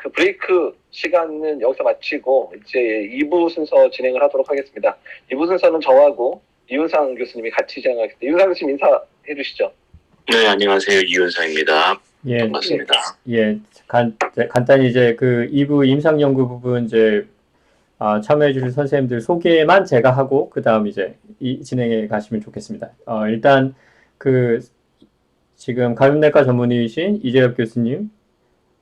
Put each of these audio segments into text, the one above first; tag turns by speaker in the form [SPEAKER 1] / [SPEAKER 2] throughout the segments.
[SPEAKER 1] 그 브레이크 시간은 여기서 마치고 이제 2부 순서 진행을 하도록 하겠습니다. 2부 순서는 저하고 이윤상 교수님이 같이 진행하겠습니다. 이윤상 교수님 인사해 주시죠.
[SPEAKER 2] 네, 안녕하세요. 이윤상입니다.
[SPEAKER 3] 예,
[SPEAKER 2] 반갑습니다.
[SPEAKER 3] 예, 간단히 이제 그 2부 임상연구 부분 이제 참여해 주실 선생님들 소개만 제가 하고 그 다음 이제 진행해 가시면 좋겠습니다. 일단 그 지금 가슴내과 전문의이신 이재엽 교수님,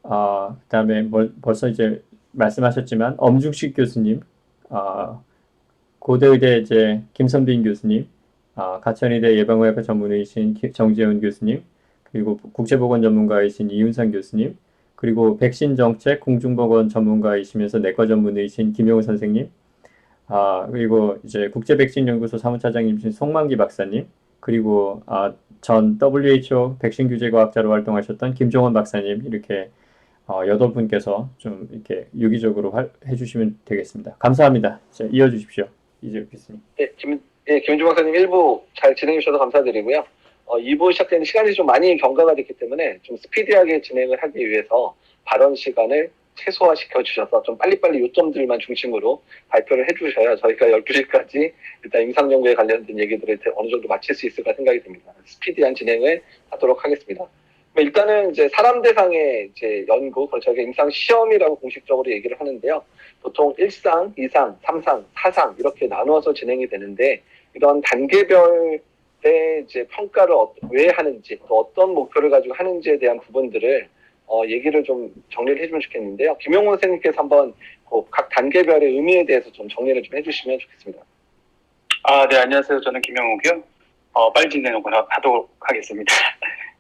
[SPEAKER 3] 그다음에 벌써 이제 말씀하셨지만 엄중식 교수님, 고대의대 이제 김선빈 교수님, 가천의대 예방의학과 전문의이신 정재훈 교수님, 그리고 국제보건 전문가이신 이윤상 교수님, 그리고 백신 정책 공중보건 전문가이시면서 내과 전문의이신 김용우 선생님, 그리고 이제 국제백신연구소 사무차장님이신 송만기 박사님, 그리고 전 WHO 백신 규제 과학자로 활동하셨던 김종원 박사님, 이렇게 8분께서 좀 이렇게 유기적으로 해주시면 되겠습니다. 감사합니다. 자, 이어주십시오. 이재엽 교수님.
[SPEAKER 1] 김은주 박사님 1부 잘 진행해 주셔서 감사드리고요. 2부 시작되는 시간이 좀 많이 경과가 됐기 때문에 좀 스피디하게 진행을 하기 위해서 발언 시간을 최소화시켜 주셔서 좀 빨리빨리 요점들만 중심으로 발표를 해주셔야 저희가 12시까지 일단 임상연구에 관련된 얘기들을 어느 정도 마칠 수 있을까 생각이 듭니다. 스피디한 진행을 하도록 하겠습니다. 일단은 이제 사람 대상의 이제 연구, 저희가 임상 시험이라고 공식적으로 얘기를 하는데요. 보통 1상, 2상, 3상, 4상 이렇게 나누어서 진행이 되는데 이런 단계별 때 이제 평가를 왜 하는지 또 어떤 목표를 가지고 하는지에 대한 부분들을 얘기를 좀 정리를 해주면 좋겠는데요. 김용호 선생님께서 한번 각 단계별의 의미에 대해서 좀 정리를 좀 해주시면 좋겠습니다.
[SPEAKER 4] 네, 안녕하세요. 저는 김용호고요. 빨리 진행을 하도록 하겠습니다.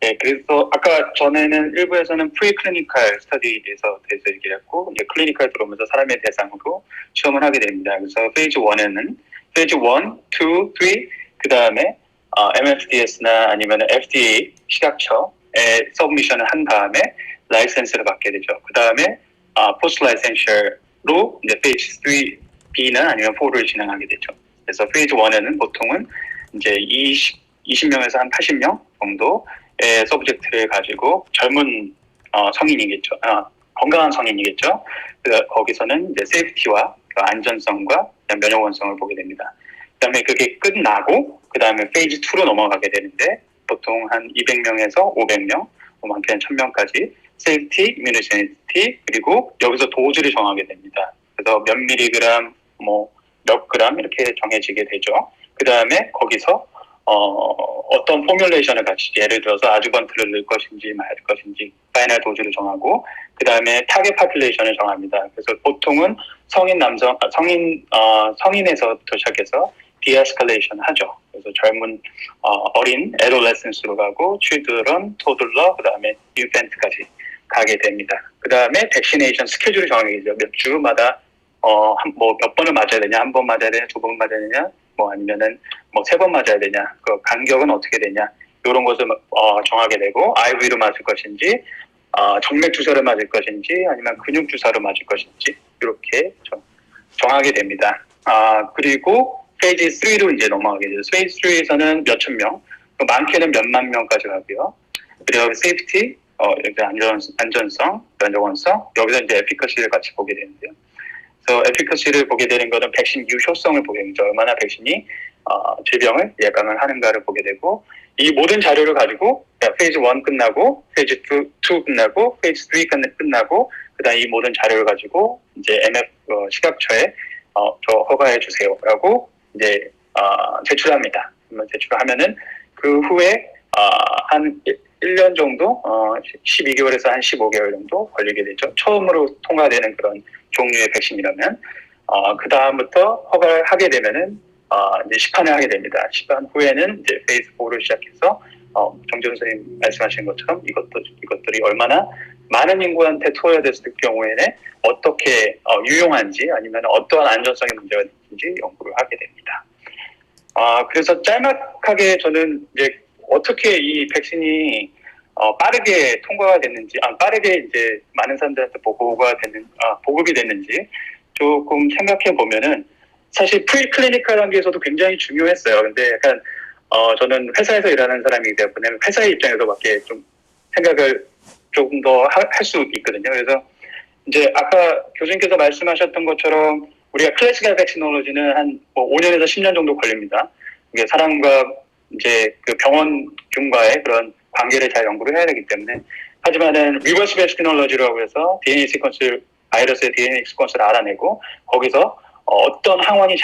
[SPEAKER 4] 네, 그래서 아까 전에는 일부에서는 프리클리니컬 스터디에 대해서 얘기했고, 이제 클리니컬 들어오면서 사람의 대상으로 시험을 하게 됩니다. 그래서 페이지 1에는 페이지 1, 2, 3, 그 다음에 MFDS나 아니면 FDA 식약처에 서브미션을 한 다음에 라이센스를 받게 되죠. 그 다음에 포스트 라이센셜로 이제 페이지 3B나 아니면 4를 진행하게 되죠. 그래서 페이지 1에는 보통은 이제 20명에서 한 80명 정도의 서브젝트를 가지고 젊은 성인이겠죠. 건강한 성인이겠죠. 거기서는 이제 세이프티와 안전성과 면역원성을 보게 됩니다. 그 다음에 그게 끝나고 그 다음에 페이지 2로 넘어가게 되는데 보통 한 200명에서 500명, 많게는 1000명까지 세이프티, 이뮤니시티 그리고 여기서 도주를 정하게 됩니다. 그래서 몇 밀리그램, 몇 그램 이렇게 정해지게 되죠. 그 다음에 거기서 어떤 포뮬레이션을 같이 예를 들어서 아주번트를 넣을 것인지 말 것인지 파이널 도주를 정하고 그 다음에 타겟 파퓰레이션을 정합니다. 그래서 보통은 성인에서부터 시작해서 디에스컬레이션 하죠. 그래서 젊은 어린 애돌레센스로 가고 children, toddler, 그 다음에 infant까지 가게 됩니다. 그 다음에 백시네이션 스케줄을 정하게 되죠. 몇 주마다 몇 번을 맞아야 되냐, 한 번 맞아야 되냐, 두 번 맞아야 되냐, 아니면은 3번 맞아야 되냐, 그 간격은 어떻게 되냐, 이런 것을 정하게 되고 IV로 맞을 것인지, 정맥 주사를 맞을 것인지, 아니면 근육 주사로 맞을 것인지 이렇게 정하게 됩니다. 그리고 페이지 3로 이제 넘어가게 되죠. 페이지 3에서는 몇천 명, 많게는 몇만 명까지 가고요. 그리고 세이프티, 안전성, 면역원성, 여기서 이제 에피커시를 같이 보게 되는데요. 그래서 에피커시를 보게 되는 것은 백신 유효성을 보게 되죠. 얼마나 백신이 질병을 예방을 하는가를 보게 되고 이 모든 자료를 가지고 페이지 1 끝나고 페이지 2 끝나고 페이지 3 끝나고 그다음 이 모든 자료를 가지고 이제 식약처에 저 허가해 주세요라고 이제 제출합니다. 제출하면은 그 후에 한 1년 정도, 12개월에서 한 15개월 정도 걸리게 되죠. 처음으로 통과되는 그런 종류의 백신이라면, 그 다음부터 허가를 하게 되면은, 이제 시판을 하게 됩니다. 시판 후에는 이제 페이즈 4를 시작해서, 정재훈 선생님 말씀하신 것처럼 이것들이 얼마나 많은 인구한테 투여됐을 경우에는 어떻게 유용한지 아니면 어떠한 안전성의 문제가 있는지 연구를 하게 됩니다. 그래서 짤막하게 저는 이제 어떻게 이 백신이 빠르게 통과가 됐는지, 빠르게 이제 많은 사람들한테 보급이 됐는지 조금 생각해 보면은 사실 프리클리니컬 단계에서도 굉장히 중요했어요. 근데 약간 저는 회사에서 일하는 사람이기 때문에 회사의 입장에서밖에 좀 생각을 조금 더 할 수 있거든요. 그래서 이제 아까 교수님께서 말씀하셨던 것처럼 우리가 클래시컬 백시놀로지는 한 뭐 5년에서 10년 정도 걸립니다. 이게 사람과 이제 그 병원균과의 그런 관계를 잘 연구를 해야 되기 때문에. 하지만은 리버스 백시놀로지라고 해서 DNA 시퀀스, 바이러스의 DNA 시퀀스를 알아내고 거기서 어떤 항원이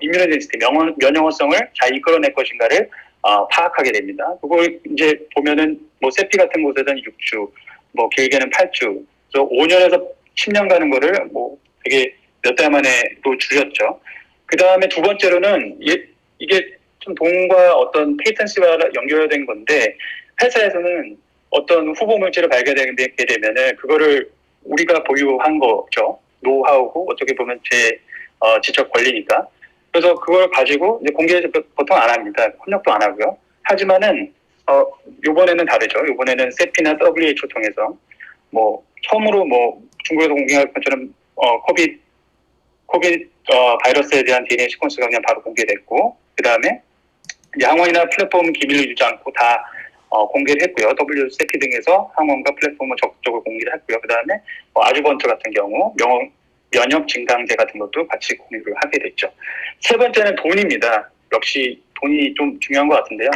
[SPEAKER 4] 이뮤노제니시티, 면역성을 잘 이끌어낼 것인가를 파악하게 됩니다. 그걸 이제 보면은 뭐 세피 같은 곳에서는 6주, 뭐 길게는 8주, 그래서 5년에서 10년 가는 거를 뭐 되게 몇 달 만에 또 줄였죠. 그 다음에 두 번째로는 이게 좀 돈과 어떤 페이턴시와 연결된 건데 회사에서는 어떤 후보 물질을 발견하게 되면은 그거를 우리가 보유한 거죠. 노하우고 어떻게 보면 제 지적 권리니까. 그래서 그걸 가지고 이제 공개해서 보통 안 합니다. 협력도 안 하고요. 하지만은 요번에는 다르죠. 요번에는 세피나 WHO 통해서 뭐 처음으로 뭐 중국에서 공개할 것처럼 코비드 바이러스에 대한 DNA 시퀀스가 그냥 바로 공개됐고, 그 다음에 항원이나 플랫폼 기밀을 유지 않고 다 공개를 했고요. WCP 등에서 항원과 플랫폼을 적극적으로 공개를 했고요. 그 다음에 아주번트 같은 경우 면역 증강제 같은 것도 같이 공유를 하게 됐죠. 세 번째는 돈입니다. 역시 돈이 좀 중요한 것 같은데요.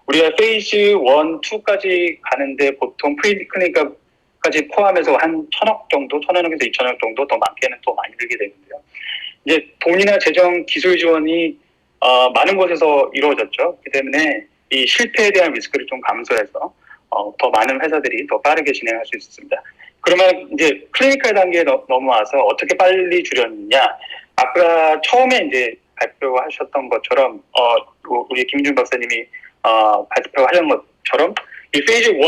[SPEAKER 4] 우리가 페이즈 1, 2까지 가는데 보통 프리클리니까지 포함해서 한 1,000억 정도, 1,000억에서 2,000억 정도 더 많게는 또 많이 들게 되는데요. 이제 돈이나 재정, 기술 지원이 많은 곳에서 이루어졌죠. 그렇기 때문에 이 실패에 대한 리스크를 좀 감소해서 더 많은 회사들이 더 빠르게 진행할 수 있습니다. 그러면 이제 클리니컬 단계에 넘어와서 어떻게 빨리 줄였느냐? 아까 처음에 이제 발표하셨던 것처럼 우리 김준 박사님이 발표하신 것처럼 이 페이즈 1, 2,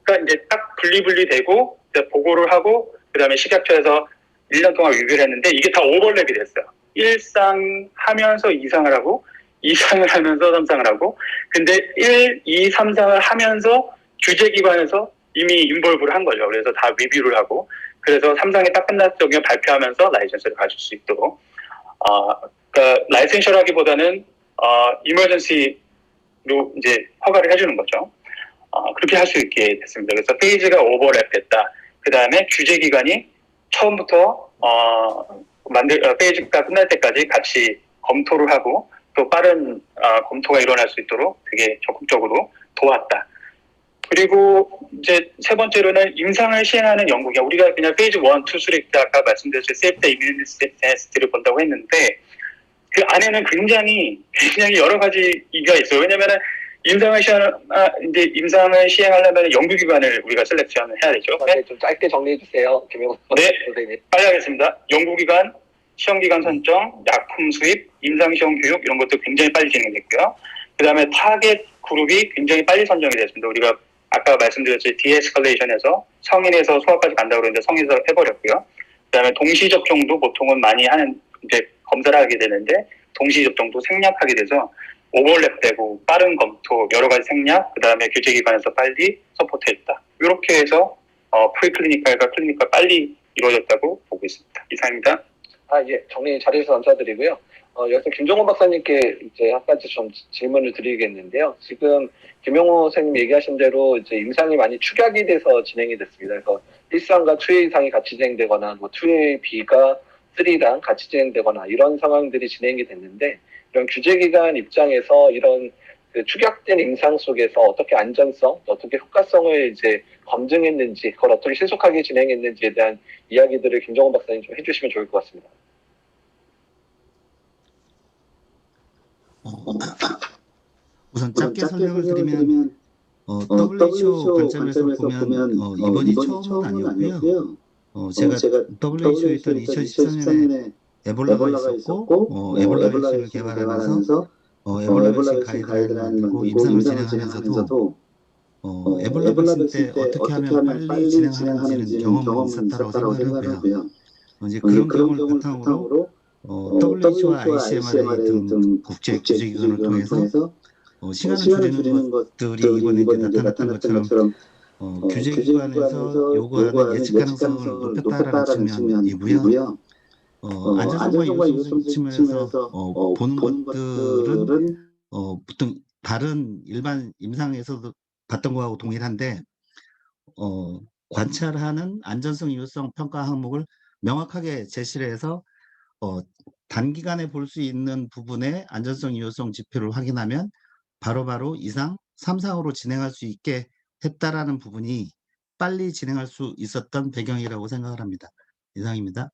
[SPEAKER 4] 3가 이제 딱 분리되고 이제 보고를 하고 그다음에 식약처에서 1년 동안 리뷰를 했는데 이게 다 오버랩이 됐어요. 1상 하면서 2상을 하고 2상을 하면서 3상을 하고 근데 1, 2, 3상을 하면서 규제기관에서 이미 인볼브를 한 거죠. 그래서 다 리뷰를 하고 그래서 3상이 딱 끝났으면 발표하면서 라이센스를 가질 수 있도록 그러니까 라이센셔라기보다는 이머전시로 이제 허가를 해주는 거죠. 그렇게 할 수 있게 됐습니다. 그래서 페이지가 오버랩됐다. 그 다음에 규제기관이 처음부터 페이지가 끝날 때까지 같이 검토를 하고 또 빠른 검토가 일어날 수 있도록 되게 적극적으로 도왔다. 그리고 이제 세 번째로는 임상을 시행하는 연구가 우리가 그냥 페이지 1, 2, 3 아까 말씀드렸죠. 세프티 이뮤니시티를 본다고 했는데 그 안에는 굉장히 여러 가지가 있어요. 왜냐면은 임상을 시행하려면 연구기관을 우리가 셀렉션을 해야 되죠.
[SPEAKER 1] 네, 좀 짧게 정리해 주세요, 김영호 선생님.
[SPEAKER 4] 빨리 하겠습니다. 연구기관, 시험기관 선정, 약품 수입, 임상시험 교육 이런 것도 굉장히 빨리 진행됐고요. 그 다음에 타겟 그룹이 굉장히 빨리 선정이 됐습니다. 우리가 아까 말씀드렸듯이 디에스컬레이션에서 성인에서 소아까지 간다고 그러는데 성인에서 해버렸고요. 그 다음에 동시접종도 보통은 많이 하는 이제 검사를 하게 되는데 동시접종도 생략하게 돼서 오버랩되고 빠른 검토, 여러 가지 생략, 그 다음에 규제기관에서 빨리 서포트했다. 이렇게 해서 프리클리니컬과 클리니컬 빨리 이루어졌다고 보고 있습니다. 이상입니다.
[SPEAKER 1] 예, 정리 잘해주셔서 감사드리고요. 여기서 김종원 박사님께 이제 한 가지 좀 질문을 드리겠는데요. 지금 김용호 선생님 얘기하신 대로 이제 임상이 많이 축약이 돼서 진행이 됐습니다. 그래서 1상과 2A 이상이 같이 진행되거나 뭐 2AB가 3랑 같이 진행되거나 이런 상황들이 진행이 됐는데 이런 규제기관 입장에서 이런 그 축약된 임상 속에서 어떻게 안전성, 어떻게 효과성을 이제 검증했는지, 그걸 어떻게 신속하게 진행했는지에 대한 이야기들을 김정원 박사님 좀 해주시면 좋을 것 같습니다.
[SPEAKER 5] 우선 짧게 설명을 드리면 WHO 관점에서 보면 이번이 처음은 아니었고요. 제가 WHO에 있던 2013년에 에볼라가 있었고 에볼라 백신을 개발하면서 에볼라 백신 가이드라인을 만들고 임상을 진행하면서도 에볼라 백신 때 어떻게 하면 빨리 진행하는지는 경험이 있었다고 생각을 하고요. 이제 그런 경험을 바탕으로 WHO와 ICMR의 등 국제 규제기관을 통해서 시간을 줄이는 것들이 이번에 이제 나타났던 것처럼 규제기관에서 요구하는 예측 가능성을 높였다라는 측면이고요. 안전성과 유효성 측면에서 보는 것들은 보통 다른 일반 임상에서도 봤던 거하고 동일한데 관찰하는 안전성 유효성 평가 항목을 명확하게 제시를 해서 단기간에 볼 수 있는 부분의 안전성 유효성 지표를 확인하면 바로바로 2상, 3상으로 진행할 수 있게 했다라는 부분이 빨리 진행할 수 있었던 배경이라고 생각을 합니다. 이상입니다.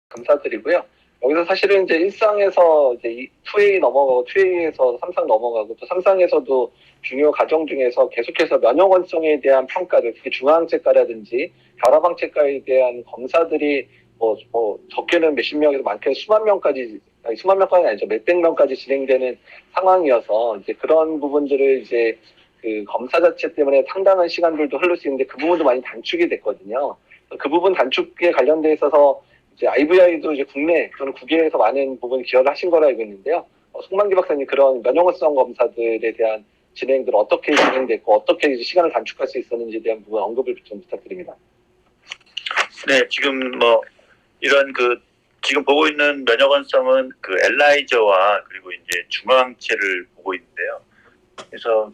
[SPEAKER 1] 감사드리고요. 여기서 사실은 이제 1상에서 이제 2A 넘어가고 2A에서 3상 넘어가고 또 3상에서도 중요 과정 중에서 계속해서 면역원성에 대한 평가들, 특히 중화항체가라든지 결합항체가에 대한 검사들이 적게는 몇십 명에서 많게는 수만 명까지는 아니죠. 몇백 명까지 진행되는 상황이어서 이제 그런 부분들을 이제 그 검사 자체 때문에 상당한 시간들도 흐를 수 있는데 그 부분도 많이 단축이 됐거든요. 그 부분 단축에 관련돼 있어서 이제 IVI도 이제 국내 또는 국외에서 많은 부분 기여를 하신 거라 알고 있는데요. 송만기 박사님 그런 면역성 검사들에 대한 진행들 어떻게 진행됐고 어떻게 이제 시간을 단축할 수 있었는지에 대한 부분 언급을 좀 부탁드립니다.
[SPEAKER 2] 네, 지금 이런 지금 보고 있는 면역원성은 그 엘라이저와 그리고 이제 중화항체를 보고 있는데요. 그래서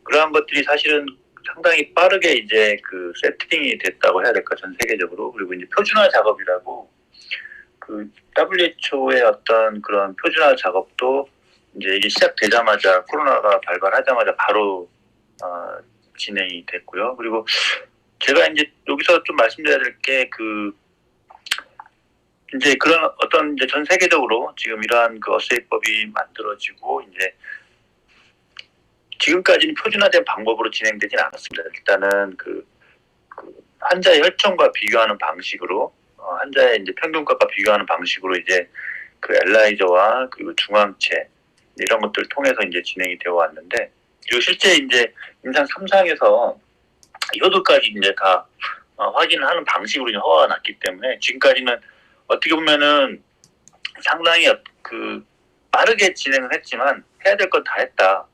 [SPEAKER 2] 그러한 것들이 사실은 상당히 빠르게 이제 그 세팅이 됐다고 해야 될까, 전 세계적으로. 그리고 이제 표준화 작업이라고 그 WHO의 어떤 그런 표준화 작업도 이제 이게 시작되자마자 코로나가 발발하자마자 바로 진행이 됐고요. 그리고 제가 이제 여기서 좀 말씀드려야 될 게 이제 그런 어떤 이제 전 세계적으로 지금 이러한 그 어세이법이 만들어지고 이제 지금까지는 표준화된 방법으로 진행되진 않았습니다. 일단은 그 환자의 혈전과 비교하는 방식으로 환자의 이제 평균값과 비교하는 방식으로 이제 그 엘라이저와 그리고 중화항체 이런 것들을 통해서 이제 진행이 되어 왔는데, 그리고 실제 이제 임상 3상에서 효도까지 이제 다 확인을 하는 방식으로 이제 허가가 났기 때문에 지금까지는 어떻게 보면은 상당히 그 빠르게 진행을 했지만 해야 될 건 다 했다.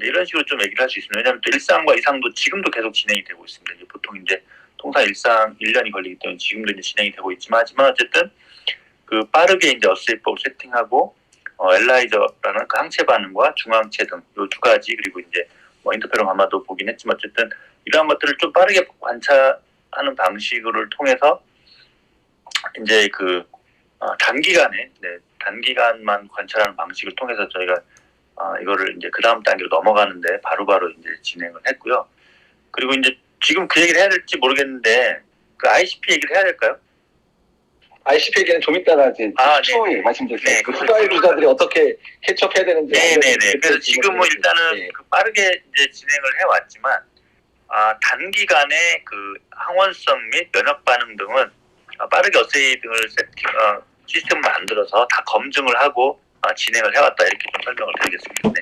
[SPEAKER 2] 이런 식으로 좀 얘기를 할 수 있습니다. 왜냐하면 또 1상과 2상도 지금도 계속 진행이 되고 있습니다. 이제 보통 이제 통상 1상 1년이 걸리기 때문에 지금도 이제 진행이 되고 있지만, 하지만 어쨌든 그 빠르게 이제 어세이법을 세팅하고 엘라이저라는 그 항체 반응과 중화항체 등 이 두 가지, 그리고 이제 인터페론 가마도 보긴 했지만 어쨌든 이러한 것들을 좀 빠르게 관찰하는 방식을 통해서 이제 그 단기간만 관찰하는 방식을 통해서 저희가 이거를 이제 그 다음 단계로 넘어가는데 바로바로 이제 진행을 했고요. 그리고 이제 지금 그 얘기를 해야 될지 모르겠는데 그 ICP 얘기를 해야 될까요?
[SPEAKER 1] ICP 얘기는 좀 이따가 이제 추후에 말씀드릴게요.
[SPEAKER 2] 네,
[SPEAKER 1] 그 후가의 부자들이 어떻게 캐치업해야 되는지.
[SPEAKER 2] 네네네. 그래서 지금은 일단은 그 빠르게 이제 진행을 해왔지만 단기간에 그 항원성 및 면역 반응 등은 빠르게 어세이 등을 시스템을 만들어서 다 검증을 하고 진행을 해왔다, 이렇게 좀 설명을 드리겠습니다.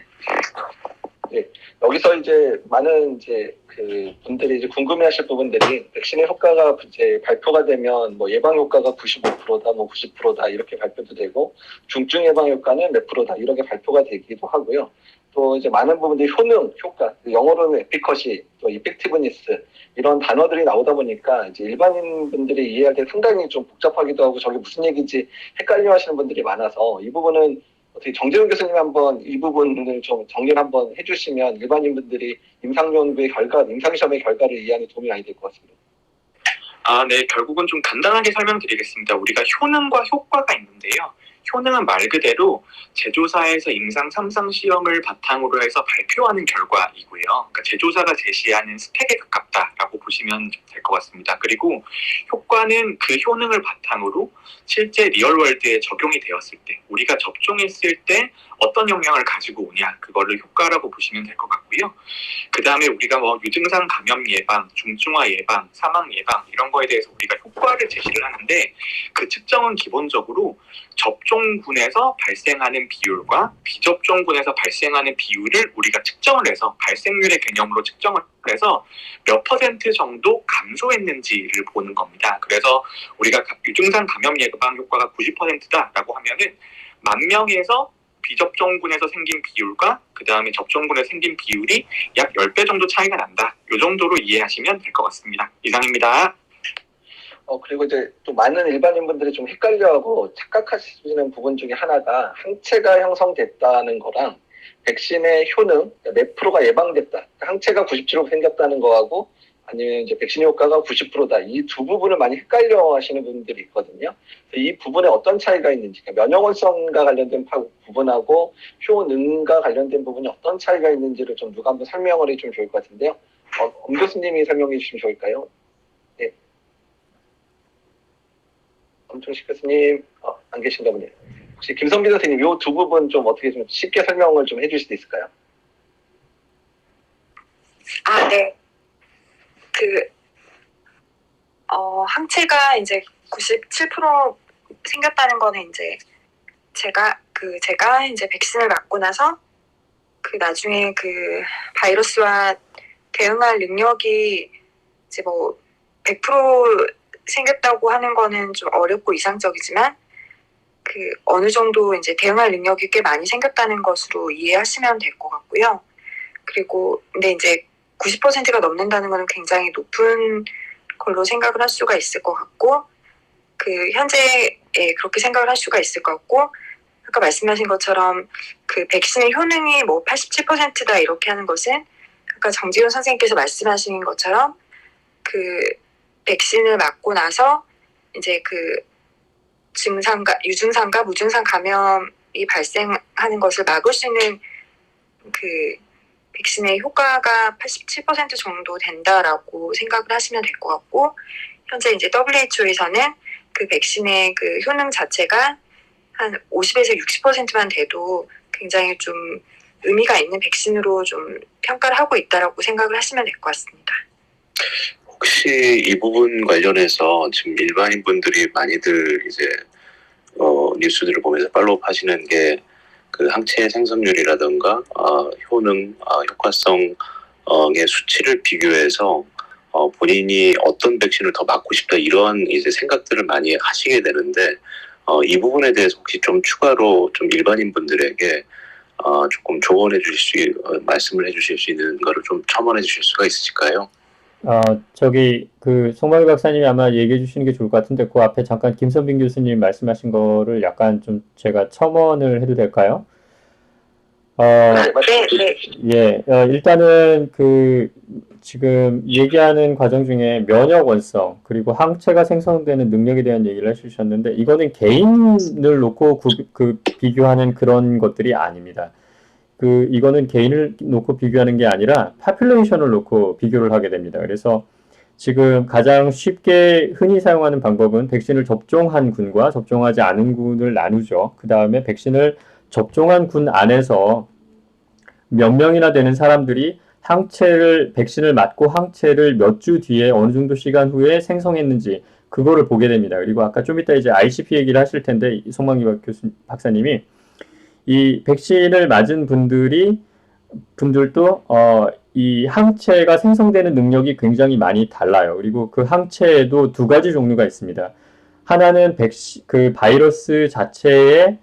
[SPEAKER 1] 네. 여기서 이제 많은 이제 그 분들이 이제 궁금해하실 부분들이 백신의 효과가 이제 발표가 되면 뭐 예방 효과가 95%다, 뭐 90%다 이렇게 발표도 되고 중증 예방 효과는 몇 프로다 이렇게 발표가 되기도 하고요. 또 이제 많은 부분들이 효능, 효과, 영어로는 에피커시, 또 이펙티브니스 이런 단어들이 나오다 보니까 이제 일반인 분들이 이해할 때 상당히 좀 복잡하기도 하고 저게 무슨 얘기인지 헷갈려하시는 분들이 많아서 이 부분은 어떻게 정재훈 교수님 한번 이 부분을 좀 정리를 한번 해주시면 일반인분들이 임상연구의 결과, 임상시험의 결과를 이해하는 도움이 많이 될 것 같습니다.
[SPEAKER 6] 네, 결국은 좀 간단하게 설명드리겠습니다. 우리가 효능과 효과가 있는데요. 효능은 말 그대로 제조사에서 임상 3상 시험을 바탕으로 해서 발표하는 결과이고요. 그러니까 제조사가 제시하는 스펙에 가깝다라고 보시면 될 것 같습니다. 그리고 효과는 그 효능을 바탕으로 실제 리얼월드에 적용이 되었을 때, 우리가 접종했을 때 어떤 영향을 가지고 오냐, 그거를 효과라고 보시면 될 것 같고요. 그 다음에 우리가 뭐 유증상 감염 예방, 중증화 예방, 사망 예방 이런 거에 대해서 우리가 효과를 제시를 하는데, 그 측정은 기본적으로 접종군에서 발생하는 비율과 비접종군에서 발생하는 비율을 우리가 측정을 해서 발생률의 개념으로 측정을 해서 몇 퍼센트 정도 감소했는지를 보는 겁니다. 그래서 우리가 유증상 감염 예방 효과가 90%다라고 하면은 10,000명에서 비접종군에서 생긴 비율과 그 다음에 접종군에서 생긴 비율이 약 10배 정도 차이가 난다. 이 정도로 이해하시면 될 것 같습니다. 이상입니다.
[SPEAKER 1] 그리고 이제 또 많은 일반인분들이 좀 헷갈려하고 착각하시는 부분 중에 하나가 항체가 형성됐다는 거랑 백신의 효능, 몇 프로가 예방됐다. 항체가 97% 생겼다는 거하고 아니면 이제 백신 효과가 90%다. 이 두 부분을 많이 헷갈려 하시는 분들이 있거든요. 이 부분에 어떤 차이가 있는지, 그러니까 면역원성과 관련된 부분하고 효능과 관련된 부분이 어떤 차이가 있는지를 좀 누가 한번 설명을 해주면 좋을 것 같은데요. 엄 교수님이 설명해 주시면 좋을까요? 네. 엄청식 교수님, 안 계신가 보네요. 혹시 김선비 선생님, 이 두 부분 좀 어떻게 좀 쉽게 설명을 좀 해주실 수 있을까요?
[SPEAKER 7] 네. 항체가 이제 97% 생겼다는 거는 이제 제가 이제 백신을 맞고 나서 나중에 바이러스와 대응할 능력이 이제 뭐 100% 생겼다고 하는 거는 좀 어렵고 이상적이지만 어느 정도 이제 대응할 능력이 꽤 많이 생겼다는 것으로 이해하시면 될 것 같고요. 그리고 근데 이제 90%가 넘는다는 것은 굉장히 높은 걸로 생각을 할 수가 있을 것 같고, 현재 그렇게 생각을 할 수가 있을 것 같고, 아까 말씀하신 것처럼 백신의 효능이 뭐 87%다 이렇게 하는 것은 아까 정지훈 선생님께서 말씀하신 것처럼 백신을 맞고 나서 이제 유증상과 무증상 감염이 발생하는 것을 막을 수 있는 백신의 효과가 87% 정도 된다라고 생각을 하시면 될 것 같고, 현재 이제 WHO에서는 백신의 효능 자체가 한 50에서 60%만 돼도 굉장히 좀 의미가 있는 백신으로 좀 평가를 하고 있다라고 생각을 하시면 될 것 같습니다.
[SPEAKER 8] 혹시 이 부분 관련해서 지금 일반인 분들이 많이들 이제 뉴스들을 보면서 팔로우 하시는 게 항체 생성률이라든가 효능, 효과성의 수치를 비교해서 본인이 어떤 백신을 더 맞고 싶다 이런 이제 생각들을 많이 하시게 되는데 이 부분에 대해서 혹시 좀 추가로 좀 일반인 분들에게 조금 조언해 주실 말씀을 해주실 수 있는 거를 좀 첨언해 주실 수가 있으실까요?
[SPEAKER 3] 송마기 박사님이 아마 얘기해 주시는 게 좋을 것 같은데, 그 앞에 잠깐 김선빈 교수님 말씀하신 거를 약간 좀 제가 첨언을 해도 될까요?
[SPEAKER 7] 네.
[SPEAKER 3] 일단은 지금 얘기하는 과정 중에 면역 원성, 그리고 항체가 생성되는 능력에 대한 얘기를 해주셨는데, 이거는 개인을 놓고 비교하는 그런 것들이 아닙니다. 이거는 개인을 놓고 비교하는 게 아니라 파퓰레이션을 놓고 비교를 하게 됩니다. 그래서 지금 가장 쉽게 흔히 사용하는 방법은 백신을 접종한 군과 접종하지 않은 군을 나누죠. 그 다음에 백신을 접종한 군 안에서 몇 명이나 되는 사람들이 백신을 맞고 항체를 몇 주 뒤에 어느 정도 시간 후에 생성했는지 그거를 보게 됩니다. 그리고 아까 좀 이따 이제 ICP 얘기를 하실 텐데, 송만기 박사님이 이 백신을 맞은 분들도 이 항체가 생성되는 능력이 굉장히 많이 달라요. 그리고 그 항체에도 두 가지 종류가 있습니다. 하나는 바이러스 자체에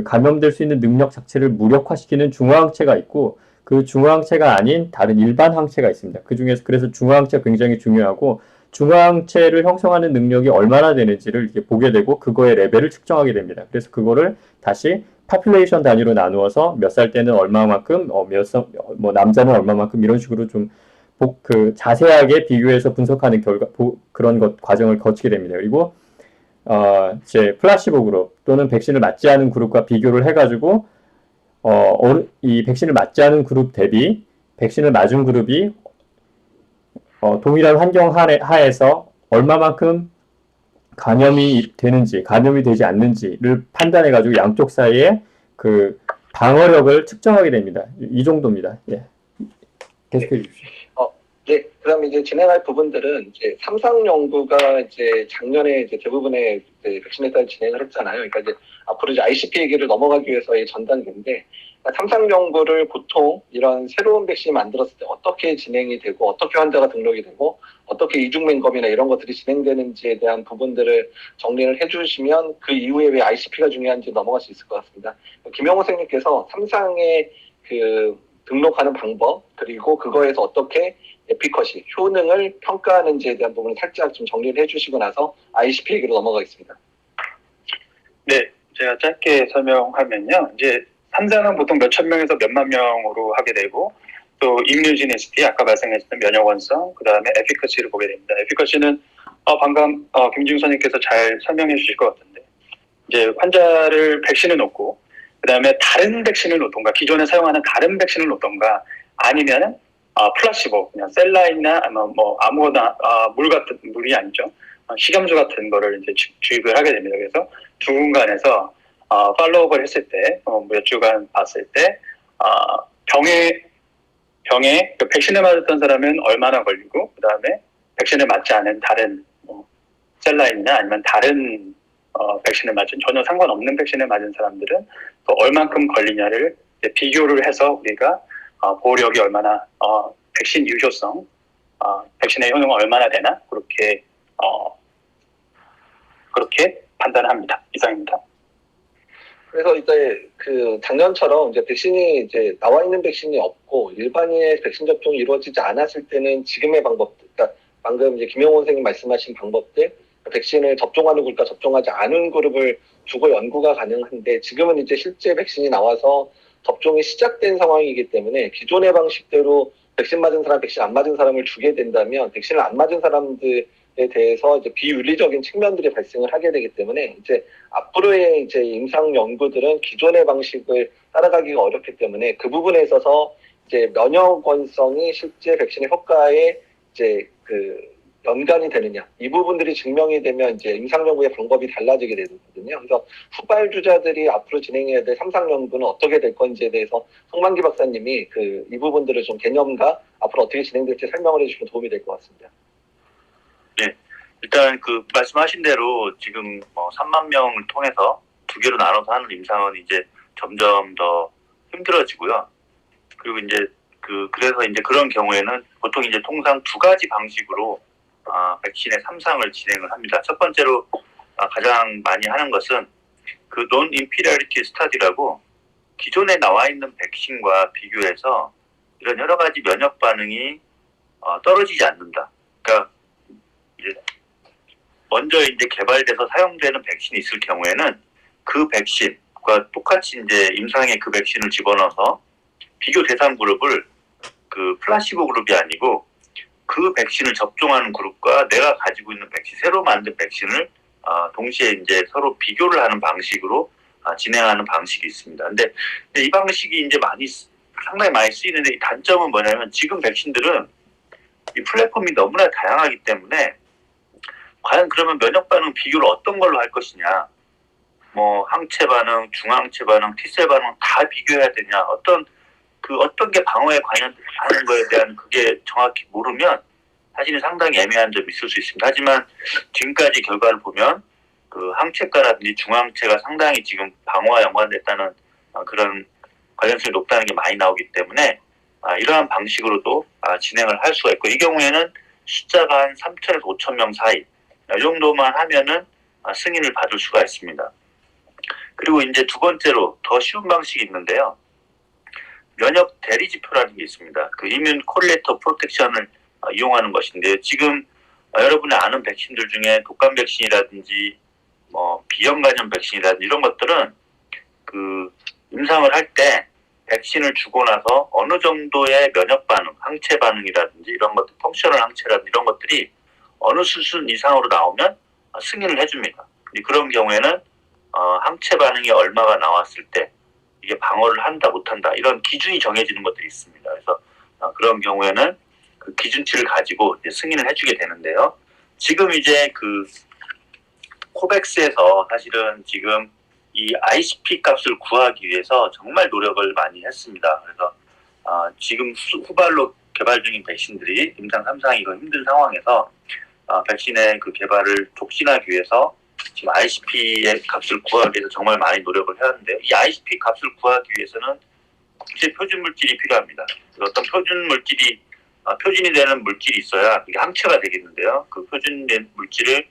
[SPEAKER 3] 감염될 수 있는 능력 자체를 무력화시키는 중화항체가 있고, 그 중화항체가 아닌 다른 일반 항체가 있습니다. 그래서 중화항체가 굉장히 중요하고, 중화항체를 형성하는 능력이 얼마나 되는지를 이렇게 보게 되고, 그거의 레벨을 측정하게 됩니다. 그래서 그거를 다시 파퓰레이션 단위로 나누어서 몇 살 때는 얼마만큼, 남자는 얼마만큼 이런 식으로 좀 자세하게 비교해서 분석하는 그런 과정을 거치게 됩니다. 그리고 이제 플라시보 그룹 또는 백신을 맞지 않은 그룹과 비교를 해가지고 이 백신을 맞지 않은 그룹 대비 백신을 맞은 그룹이 동일한 환경 하에서 얼마만큼 감염이 되지 않는지를 판단해가지고 양쪽 사이에 방어력을 측정하게 됩니다. 이 정도입니다. 예. 계속해 주십시오.
[SPEAKER 1] 네, 그다음 이제 진행할 부분들은 이제 삼상 연구가 이제 작년에 이제 대부분의 백신에 따라 진행을 했잖아요. 그러니까 이제 앞으로 이제 ICP 얘기를 넘어가기 위해서의 전 단계인데, 그러니까 삼상 연구를 보통 이런 새로운 백신이 만들었을 때 어떻게 진행이 되고 어떻게 환자가 등록이 되고 어떻게 이중맹검이나 이런 것들이 진행되는지에 대한 부분들을 정리를 해주시면 그 이후에 왜 ICP가 중요한지 넘어갈 수 있을 것 같습니다. 김영호 선생님께서 삼상의 등록하는 방법, 그리고 그거에서 어떻게 에피커시, 효능을 평가하는지에 대한 부분을 살짝 좀 정리를 해주시고 나서 ICP 얘기로 넘어가겠습니다.
[SPEAKER 4] 네, 제가 짧게 설명하면요. 이제 삼상은 보통 몇천 명에서 몇만 명으로 하게 되고, 또 immunogenicity, 아까 말씀하셨던 면역원성, 그 다음에 efficacy를 보게 됩니다. efficacy는 방금 김중선님께서 잘 설명해 주실 것 같은데, 이제 환자를 백신을 놓고 그 다음에 다른 백신을 놓던가, 기존에 사용하는 다른 백신을 놓던가, 아니면 플라시보, 그냥 셀라인이나 아니면 뭐 아무거나 물이 아니죠, 식염수 같은 거를 이제 주입을 하게 됩니다. 그래서 두 군간에서 팔로우업을 했을 때, 몇 주간 봤을 때 병에 그 백신을 맞았던 사람은 얼마나 걸리고, 그 다음에 백신을 맞지 않은 다른 셀라인이나 아니면 다른 백신을 맞은, 전혀 상관없는 백신을 맞은 사람들은 또 얼만큼 걸리냐를 이제 비교를 해서 우리가 보호력이 얼마나, 백신 유효성, 백신의 효능은 얼마나 되나, 그렇게 판단합니다. 이상입니다.
[SPEAKER 1] 그래서 이제 그 작년처럼 이제 백신이 이제 나와 있는 백신이 없고 일반인의 백신 접종이 이루어지지 않았을 때는 지금의 방법들, 그러니까 방금 이제 김영호 선생님 말씀하신 방법들, 백신을 접종하는 그룹과 접종하지 않은 그룹을 두고 연구가 가능한데, 지금은 이제 실제 백신이 나와서 접종이 시작된 상황이기 때문에 기존의 방식대로 백신 맞은 사람, 백신 안 맞은 사람을 주게 된다면 백신을 안 맞은 사람들에 대해서 이제 비윤리적인 측면들이 발생을 하게 되기 때문에, 이제 앞으로의 이제 임상 연구들은 기존의 방식을 따라가기가 어렵기 때문에 그 부분에 있어서 이제 면역원성이 실제 백신의 효과에 이제 그 연관이 되느냐, 이 부분들이 증명이 되면 이제 임상 연구의 방법이 달라지게 되거든요. 그래서 후발 주자들이 앞으로 진행해야 될 삼상 연구는 어떻게 될 건지에 대해서 송만기 박사님이 이 부분들을 좀 개념과 앞으로 어떻게 진행될지 설명을 해주시면 도움이 될 것 같습니다.
[SPEAKER 2] 네, 일단 그 말씀하신 대로 지금 3만 명을 통해서 두 개로 나눠서 하는 임상은 이제 점점 더 힘들어지고요. 그리고 이제 그래서 이제 그런 경우에는 보통 이제 통상 두 가지 방식으로 백신의 3상을 진행을 합니다. 첫 번째로 가장 많이 하는 것은 그 non-inferiority study라고, 기존에 나와 있는 백신과 비교해서 이런 여러 가지 면역 반응이 떨어지지 않는다. 그러니까 이제 먼저 이제 개발돼서 사용되는 백신이 있을 경우에는 그 백신과 똑같이 이제 임상에 그 백신을 집어넣어서 비교 대상 그룹을 그 플라시보 그룹이 아니고 그 백신을 접종하는 그룹과 내가 가지고 있는 백신, 새로 만든 백신을 동시에 이제 서로 비교를 하는 방식으로 진행하는 방식이 있습니다. 근데 이 방식이 이제 상당히 많이 쓰이는데, 이 단점은 뭐냐면 지금 백신들은 이 플랫폼이 너무나 다양하기 때문에 과연 그러면 면역 반응 비교를 어떤 걸로 할 것이냐, 뭐 항체 반응, 중항체 반응, T셀 반응 다 비교해야 되냐, 어떤 게 방어에 관여하는 거에 대한 그게 정확히 모르면 사실은 상당히 애매한 점이 있을 수 있습니다. 하지만 지금까지 결과를 보면 그 항체가라든지 중항체가 상당히 지금 방어와 연관됐다는 그런 관련성이 높다는 게 많이 나오기 때문에 이러한 방식으로도 진행을 할 수가 있고, 이 경우에는 숫자가 한 3,000에서 5,000명 사이, 이 정도만 하면은 승인을 받을 수가 있습니다. 그리고 이제 두 번째로 더 쉬운 방식이 있는데요. 면역 대리 지표라는 게 있습니다. 그 이뮨 코릴레이터 프로텍션을 이용하는 것인데요. 지금 여러분이 아는 백신들 중에 독감 백신이라든지 뭐 비형 간염 백신이라든지 이런 것들은 그 임상을 할 때 백신을 주고 나서 어느 정도의 면역 반응, 항체 반응이라든지 이런 것들, 펑셔널 항체라든지 이런 것들이 어느 수준 이상으로 나오면 승인을 해줍니다. 그런 경우에는 항체 반응이 얼마가 나왔을 때 이게 방어를 한다 못한다 이런 기준이 정해지는 것들이 있습니다. 그래서 그런 경우에는 그 기준치를 가지고 이제 승인을 해주게 되는데요. 지금 이제 그 코백스에서 사실은 지금 이 ICP 값을 구하기 위해서 정말 노력을 많이 했습니다. 그래서 지금 후발로 개발 중인 백신들이 임상 3상이고 힘든 상황에서 백신의 그 개발을 촉진하기 위해서 지금 ICP의 값을 구하기 위해서 정말 많이 노력을 해야 하는데, 이 ICP 값을 구하기 위해서는 국제 표준 물질이 필요합니다. 어떤 표준 물질이 표준이 되는 물질이 있어야 이게 항체가 되겠는데요. 그 표준된 물질을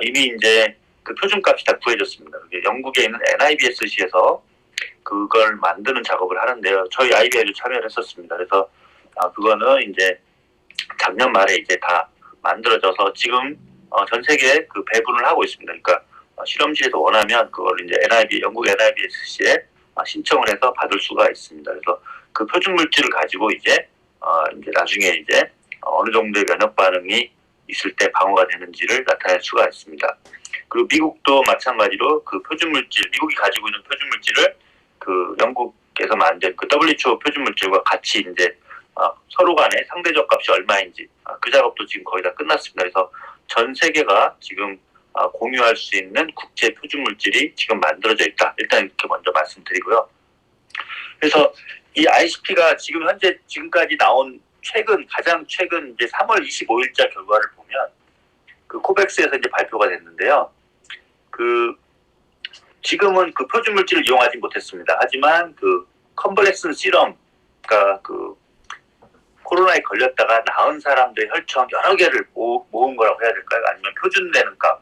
[SPEAKER 2] 이미 이제 그 표준값이 다 구해졌습니다. 영국에 있는 NIBSC에서 그걸 만드는 작업을 하는데요. 저희 IBI도 참여를 했었습니다. 그래서 그거는 이제 작년 말에 이제 다 만들어져서 지금 전 세계에 그 배분을 하고 있습니다. 그러니까 실험실에서 원하면 그걸 이제 영국 NIBSC에 신청을 해서 받을 수가 있습니다. 그래서 그 표준 물질을 가지고 이제 나중에 이제 어느 정도의 면역 반응이 있을 때 방어가 되는지를 나타낼 수가 있습니다. 그리고 미국도 마찬가지로 그 표준 물질, 미국이 가지고 있는 표준 물질을 그 영국에서 만든 그 WHO 표준 물질과 같이 이제 서로 간의 상대적 값이 얼마인지 그 작업도 지금 거의 다 끝났습니다. 그래서 전 세계가 지금 공유할 수 있는 국제 표준 물질이 지금 만들어져 있다. 일단 이렇게 먼저 말씀드리고요. 그래서 이 ICP가 지금 현재 지금까지 나온 가장 최근 이제 3월 25일자 결과를 보면 그 코백스에서 이제 발표가 됐는데요. 지금은 그 표준 물질을 이용하지 못했습니다. 하지만 그 컨벌렉슨 시럼, 그러니까 그 코로나에 걸렸다가 나은 사람들의 혈청 여러 개를 모은 거라고 해야 될까요? 아니면 표준되는 값,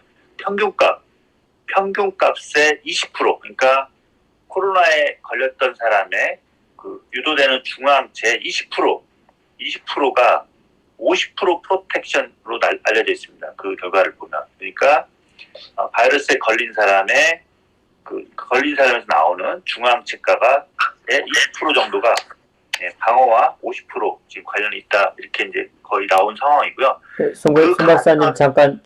[SPEAKER 2] 평균값의 20%, 그러니까 코로나에 걸렸던 사람의 그 유도되는 중앙체 20%가 50% 프로텍션으로 알려져 있습니다. 그 결과를 보면. 그러니까 바이러스에 걸린 사람의 걸린 사람에서 나오는 중앙체가가 20% 정도가 방어와 50% 지금 관련이 있다. 이렇게 이제 거의 나온 상황이고요.
[SPEAKER 3] 네, 송 박사님 잠깐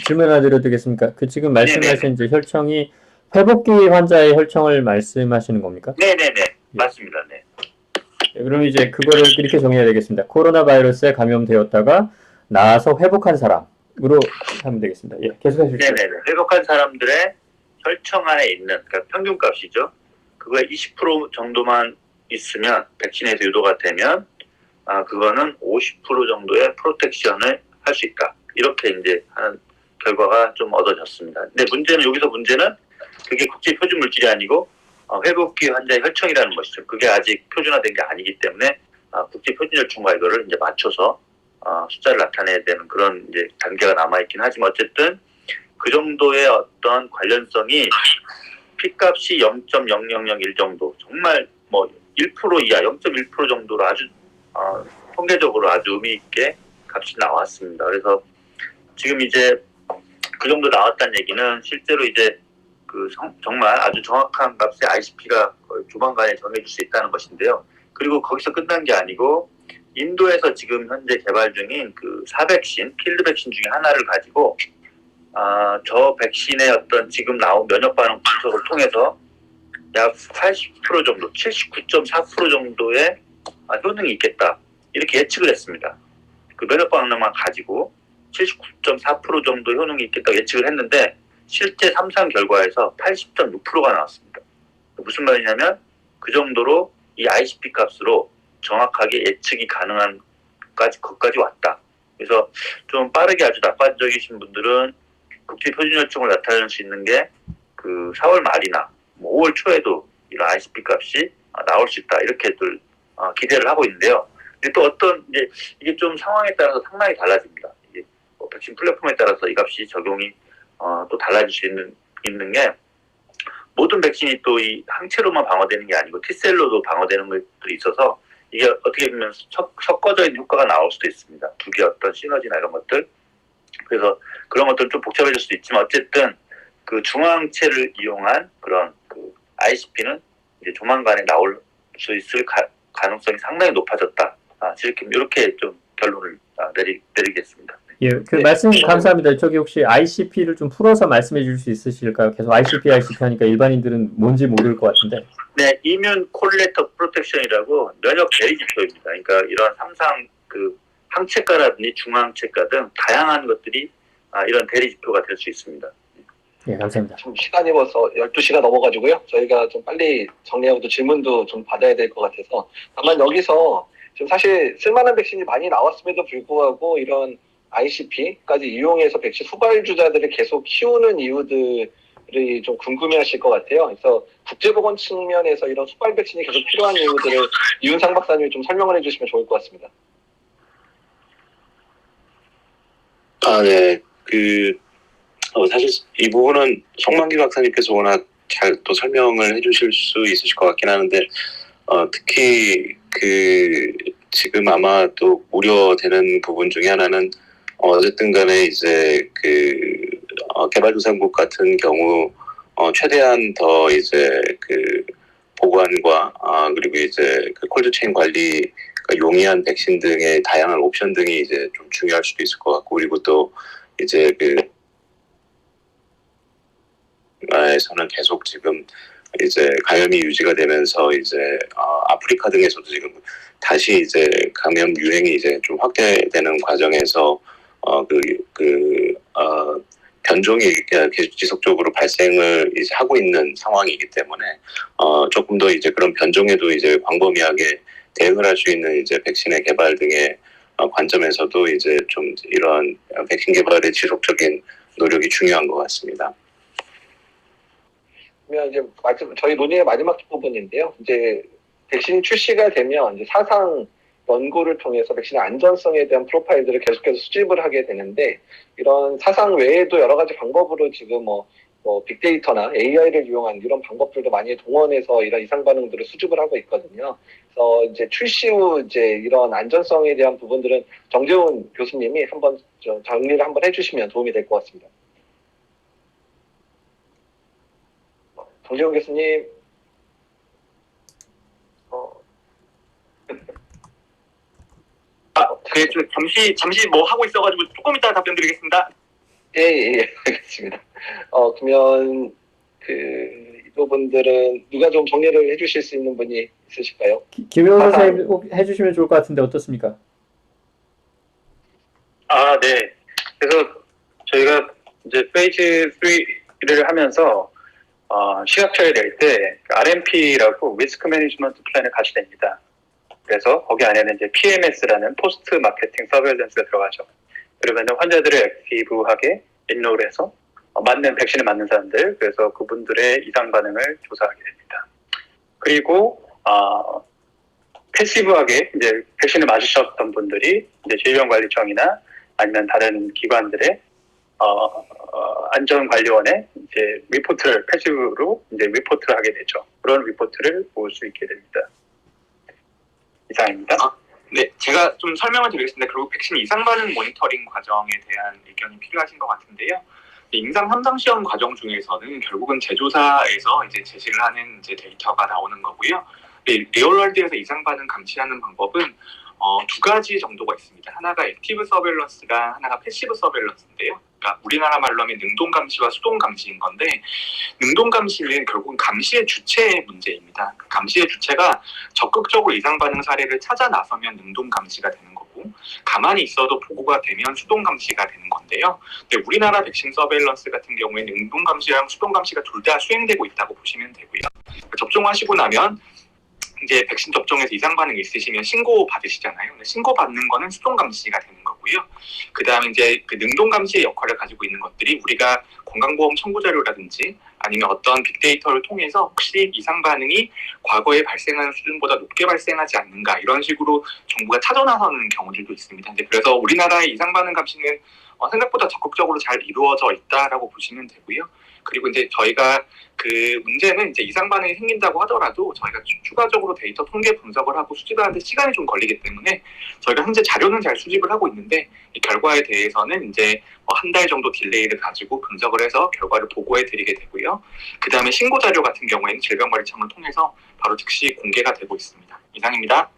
[SPEAKER 3] 질문 하나 드려도 되겠습니까? 그 지금 말씀하신 이제 혈청이 회복기 환자의 혈청을 말씀하시는 겁니까?
[SPEAKER 2] 네네네. 맞습니다. 네.
[SPEAKER 3] 그럼 이제 그거를 이렇게 정리해야 되겠습니다. 코로나 바이러스에 감염되었다가 나아서 회복한 사람으로 하면 되겠습니다. 예, 계속하십시오.
[SPEAKER 2] 네네네. 회복한 사람들의 혈청 안에 있는, 그러니까 평균값이죠. 그거의 20% 정도만 있으면, 백신에서 유도가 되면, 그거는 50% 정도의 프로텍션을 할 수 있다. 이렇게 이제 하는 결과가 좀 얻어졌습니다. 근데 여기서 문제는 그게 국제 표준 물질이 아니고, 회복기 환자의 혈청이라는 것이죠. 그게 아직 표준화된 게 아니기 때문에, 국제 표준 혈청과 이거를 이제 맞춰서, 숫자를 나타내야 되는 그런 이제 단계가 남아있긴 하지만 어쨌든, 그 정도의 어떤 관련성이 P값이 0.0001 정도, 정말 뭐 1% 이하, 0.1% 정도로 아주 통계적으로 아주 의미 있게 값이 나왔습니다. 그래서 지금 이제 그 정도 나왔다는 얘기는 실제로 이제 정말 아주 정확한 값의 ICP가 거의 조만간에 정해질 수 있다는 것인데요. 그리고 거기서 끝난 게 아니고 인도에서 지금 현재 개발 중인 그 사백신, 필드 백신 중에 하나를 가지고 저 백신의 어떤 지금 나온 면역 반응 분석을 통해서 약 80% 정도, 79.4% 정도의 효능이 있겠다. 이렇게 예측을 했습니다. 그 면역 반응만 가지고 79.4% 정도 효능이 있겠다고 예측을 했는데 실제 3상 결과에서 80.6%가 나왔습니다. 무슨 말이냐면 그 정도로 이 ICP 값으로 정확하게 예측이 가능한 것까지 왔다. 그래서 좀 빠르게 아주 낙관적이신 분들은 국제 표준 혈청을 나타낼 수 있는 게 그 4월 말이나 5월 초에도 이런 ICP 값이 나올 수 있다. 이렇게들 기대를 하고 있는데요. 근데 또 이게 좀 상황에 따라서 상당히 달라집니다. 이게 백신 플랫폼에 따라서 이 값이 적용이 또 달라질 수 있는 게 모든 백신이 또 이 항체로만 방어되는 게 아니고 T셀로도 방어되는 것들이 있어서 이게 어떻게 보면 섞어져 있는 효과가 나올 수도 있습니다. 두 개 어떤 시너지나 이런 것들. 그래서 그런 것들은 좀 복잡해질 수도 있지만 어쨌든 그 중앙체를 이용한 그런 그 ICP는 이제 조만간에 나올 수 있을 가능성이 상당히 높아졌다. 이렇게 좀 결론을 내리겠습니다.
[SPEAKER 3] 예, 말씀 감사합니다. 저기 혹시 ICP를 좀 풀어서 말씀해 줄 수 있으실까요? 계속 ICP 하니까 일반인들은 뭔지 모를 것 같은데.
[SPEAKER 2] 네, 이뮨 콜레터 프로텍션이라고 면역 대리 지표입니다. 그러니까 이런 항상 그 항체가라든지 중앙체가 등 다양한 것들이 이런 대리 지표가 될 수 있습니다.
[SPEAKER 3] 예, 감사합니다.
[SPEAKER 1] 지금 시간이 벌써 12시가 넘어가지고요. 저희가 좀 빨리 정리하고 또 질문도 좀 받아야 될 것 같아서 다만 여기서 지금 사실 쓸만한 백신이 많이 나왔음에도 불구하고 이런 ICP까지 이용해서 백신 후발주자들을 계속 키우는 이유들이 좀 궁금해하실 것 같아요. 그래서 국제보건 측면에서 이런 후발 백신이 계속 필요한 이유들을 이윤상 박사님이 좀 설명을 해주시면 좋을 것 같습니다.
[SPEAKER 8] 네. 사실 이 부분은 송만기 박사님께서 워낙 잘 또 설명을 해주실 수 있으실 것 같긴 하는데, 특히 지금 아마 또 우려되는 부분 중에 하나는 어쨌든 간에 이제 개발도상국 같은 경우 최대한 더 이제 보관과 그리고 이제 그 콜드체인 관리가 용이한 백신 등의 다양한 옵션 등이 이제 좀 중요할 수도 있을 것 같고, 그리고 또 이제 에서는 계속 지금 이제 감염이 유지가 되면서 이제 아프리카 등에서도 지금 다시 이제 감염 유행이 이제 좀 확대되는 과정에서 변종이 계속 지속적으로 발생을 이제 하고 있는 상황이기 때문에 조금 더 이제 그런 변종에도 이제 광범위하게 대응을 할 수 있는 이제 백신의 개발 등의 관점에서도 이제 좀 이런 백신 개발의 지속적인 노력이 중요한 것 같습니다.
[SPEAKER 1] 그러면 이제 저희 논의의 마지막 부분인데요. 이제 백신이 출시가 되면 이제 사상 연구를 통해서 백신의 안전성에 대한 프로파일들을 계속해서 수집을 하게 되는데, 이런 사상 외에도 여러 가지 방법으로 지금 뭐 빅데이터나 AI를 이용한 이런 방법들도 많이 동원해서 이런 이상 반응들을 수집을 하고 있거든요. 그래서 이제 출시 후 이제 이런 안전성에 대한 부분들은 정재훈 교수님이 한번 정리를 한번 해주시면 도움이 될 것 같습니다. 정재훈 교수님.
[SPEAKER 6] 좀 잠시 뭐 하고 있어가지고 조금 이따 답변드리겠습니다.
[SPEAKER 1] 예, 알겠습니다. 그러면 이 부분들은 누가 좀 정리를 해주실 수 있는 분이 있으실까요?
[SPEAKER 3] 김영호 선생님 꼭 해주시면 좋을 것 같은데 어떻습니까?
[SPEAKER 4] 네. 그래서 저희가 이제 페이즈 3를 하면서 시각 처리될 때 RMP라고 리스크 매니지먼트 플랜을 같이 냅니다. 그래서 거기 안에는 이제 PMS라는 포스트 마케팅 서베일런스가 들어가죠. 그러면 환자들을 액티브하게 인롤해서 맞는 백신을 맞는 사람들, 그래서 그분들의 이상 반응을 조사하게 됩니다. 그리고 패시브하게 이제 백신을 맞으셨던 분들이 이제 질병관리청이나 아니면 다른 기관들의 안전관리원에 이제 리포트를 패시브로 이제 리포트를 하게 되죠. 그런 리포트를 볼 수 있게 됩니다. 이상입니다.
[SPEAKER 6] 네, 제가 좀 설명을 드리겠습니다. 그리고 백신 이상 반응 모니터링 과정에 대한 의견이 필요하신 것 같은데요. 임상 3상 시험 과정 중에서는 결국은 제조사에서 이제 제시를 하는 이제 데이터가 나오는 거고요. 리얼월드에서 이상 반응 감시하는 방법은 두 가지 정도가 있습니다. 하나가 액티브 서베일런스랑 하나가 패시브 서베일런스인데요. 그러니까 우리나라 말로 하면 능동 감시와 수동 감시인 건데, 능동 감시는 결국은 감시의 주체의 문제입니다. 그 감시의 주체가 적극적으로 이상 반응 사례를 찾아 나서면 능동 감시가 되는 거고, 가만히 있어도 보고가 되면 수동 감시가 되는 건데요. 근데 우리나라 백신 서베일런스 같은 경우에 능동 감시랑 수동 감시가 둘 다 수행되고 있다고 보시면 되고요. 접종하시고 나면 이제 백신 접종에서 이상 반응이 있으시면 신고 받으시잖아요. 신고 받는 거는 수동 감시가 되는 거고요. 그 다음에 이제 그 능동 감시의 역할을 가지고 있는 것들이 우리가 건강보험 청구 자료라든지 아니면 어떤 빅데이터를 통해서 혹시 이상 반응이 과거에 발생하는 수준보다 높게 발생하지 않는가, 이런 식으로 정부가 찾아 나서는 경우들도 있습니다. 그래서 우리나라의 이상 반응 감시는 생각보다 적극적으로 잘 이루어져 있다라고 보시면 되고요. 그리고 이제 저희가 그 문제는 이제 이상 반응이 생긴다고 하더라도 저희가 추가적으로 데이터 통계 분석을 하고 수집하는데 시간이 좀 걸리기 때문에 저희가 현재 자료는 잘 수집을 하고 있는데, 이 결과에 대해서는 이제 한 달 정도 딜레이를 가지고 분석을 해서 결과를 보고해 드리게 되고요. 그 다음에 신고 자료 같은 경우에는 질병관리청을 통해서 바로 즉시 공개가 되고 있습니다. 이상입니다.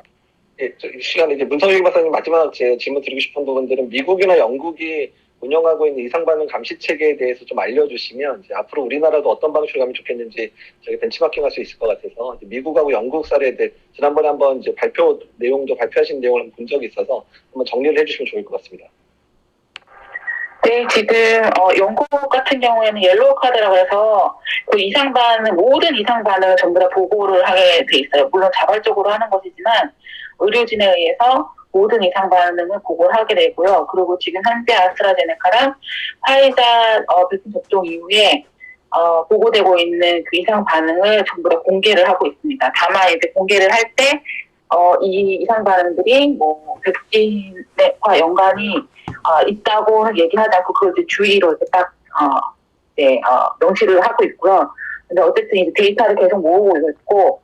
[SPEAKER 1] 예, 시간에 이제 문성일 박사님 마지막 제 질문 드리고 싶은 부분들은 미국이나 영국이 운영하고 있는 이상 반응 감시 체계에 대해서 좀 알려주시면 이제 앞으로 우리나라도 어떤 방식으로 가면 좋겠는지 저희 벤치마킹할 수 있을 것 같아서, 이제 미국하고 영국 사례들 지난번에 한번 이제 발표하신 내용을 한번 본 적이 있어서 한번 정리를 해주시면 좋을 것 같습니다.
[SPEAKER 9] 네, 지금 영국 같은 경우에는 옐로우 카드라고 해서 그 모든 이상 반응을 전부 다 보고를 하게 돼 있어요. 물론 자발적으로 하는 것이지만 의료진에 의해서 모든 이상 반응을 보고를 하게 되고요. 그리고 지금 현재 아스트라제네카랑 파이자 백신 접종 이후에 보고되고 있는 그 이상 반응을 전부 다 공개를 하고 있습니다. 다만 이제 공개를 할 때 이 이상 반응들이 뭐 백신과 연관이 있다고 얘기하지 않고 그걸 이제 주의로 이제 딱 명시를 하고 있고요. 근데 어쨌든 이제 데이터를 계속 모으고 있고,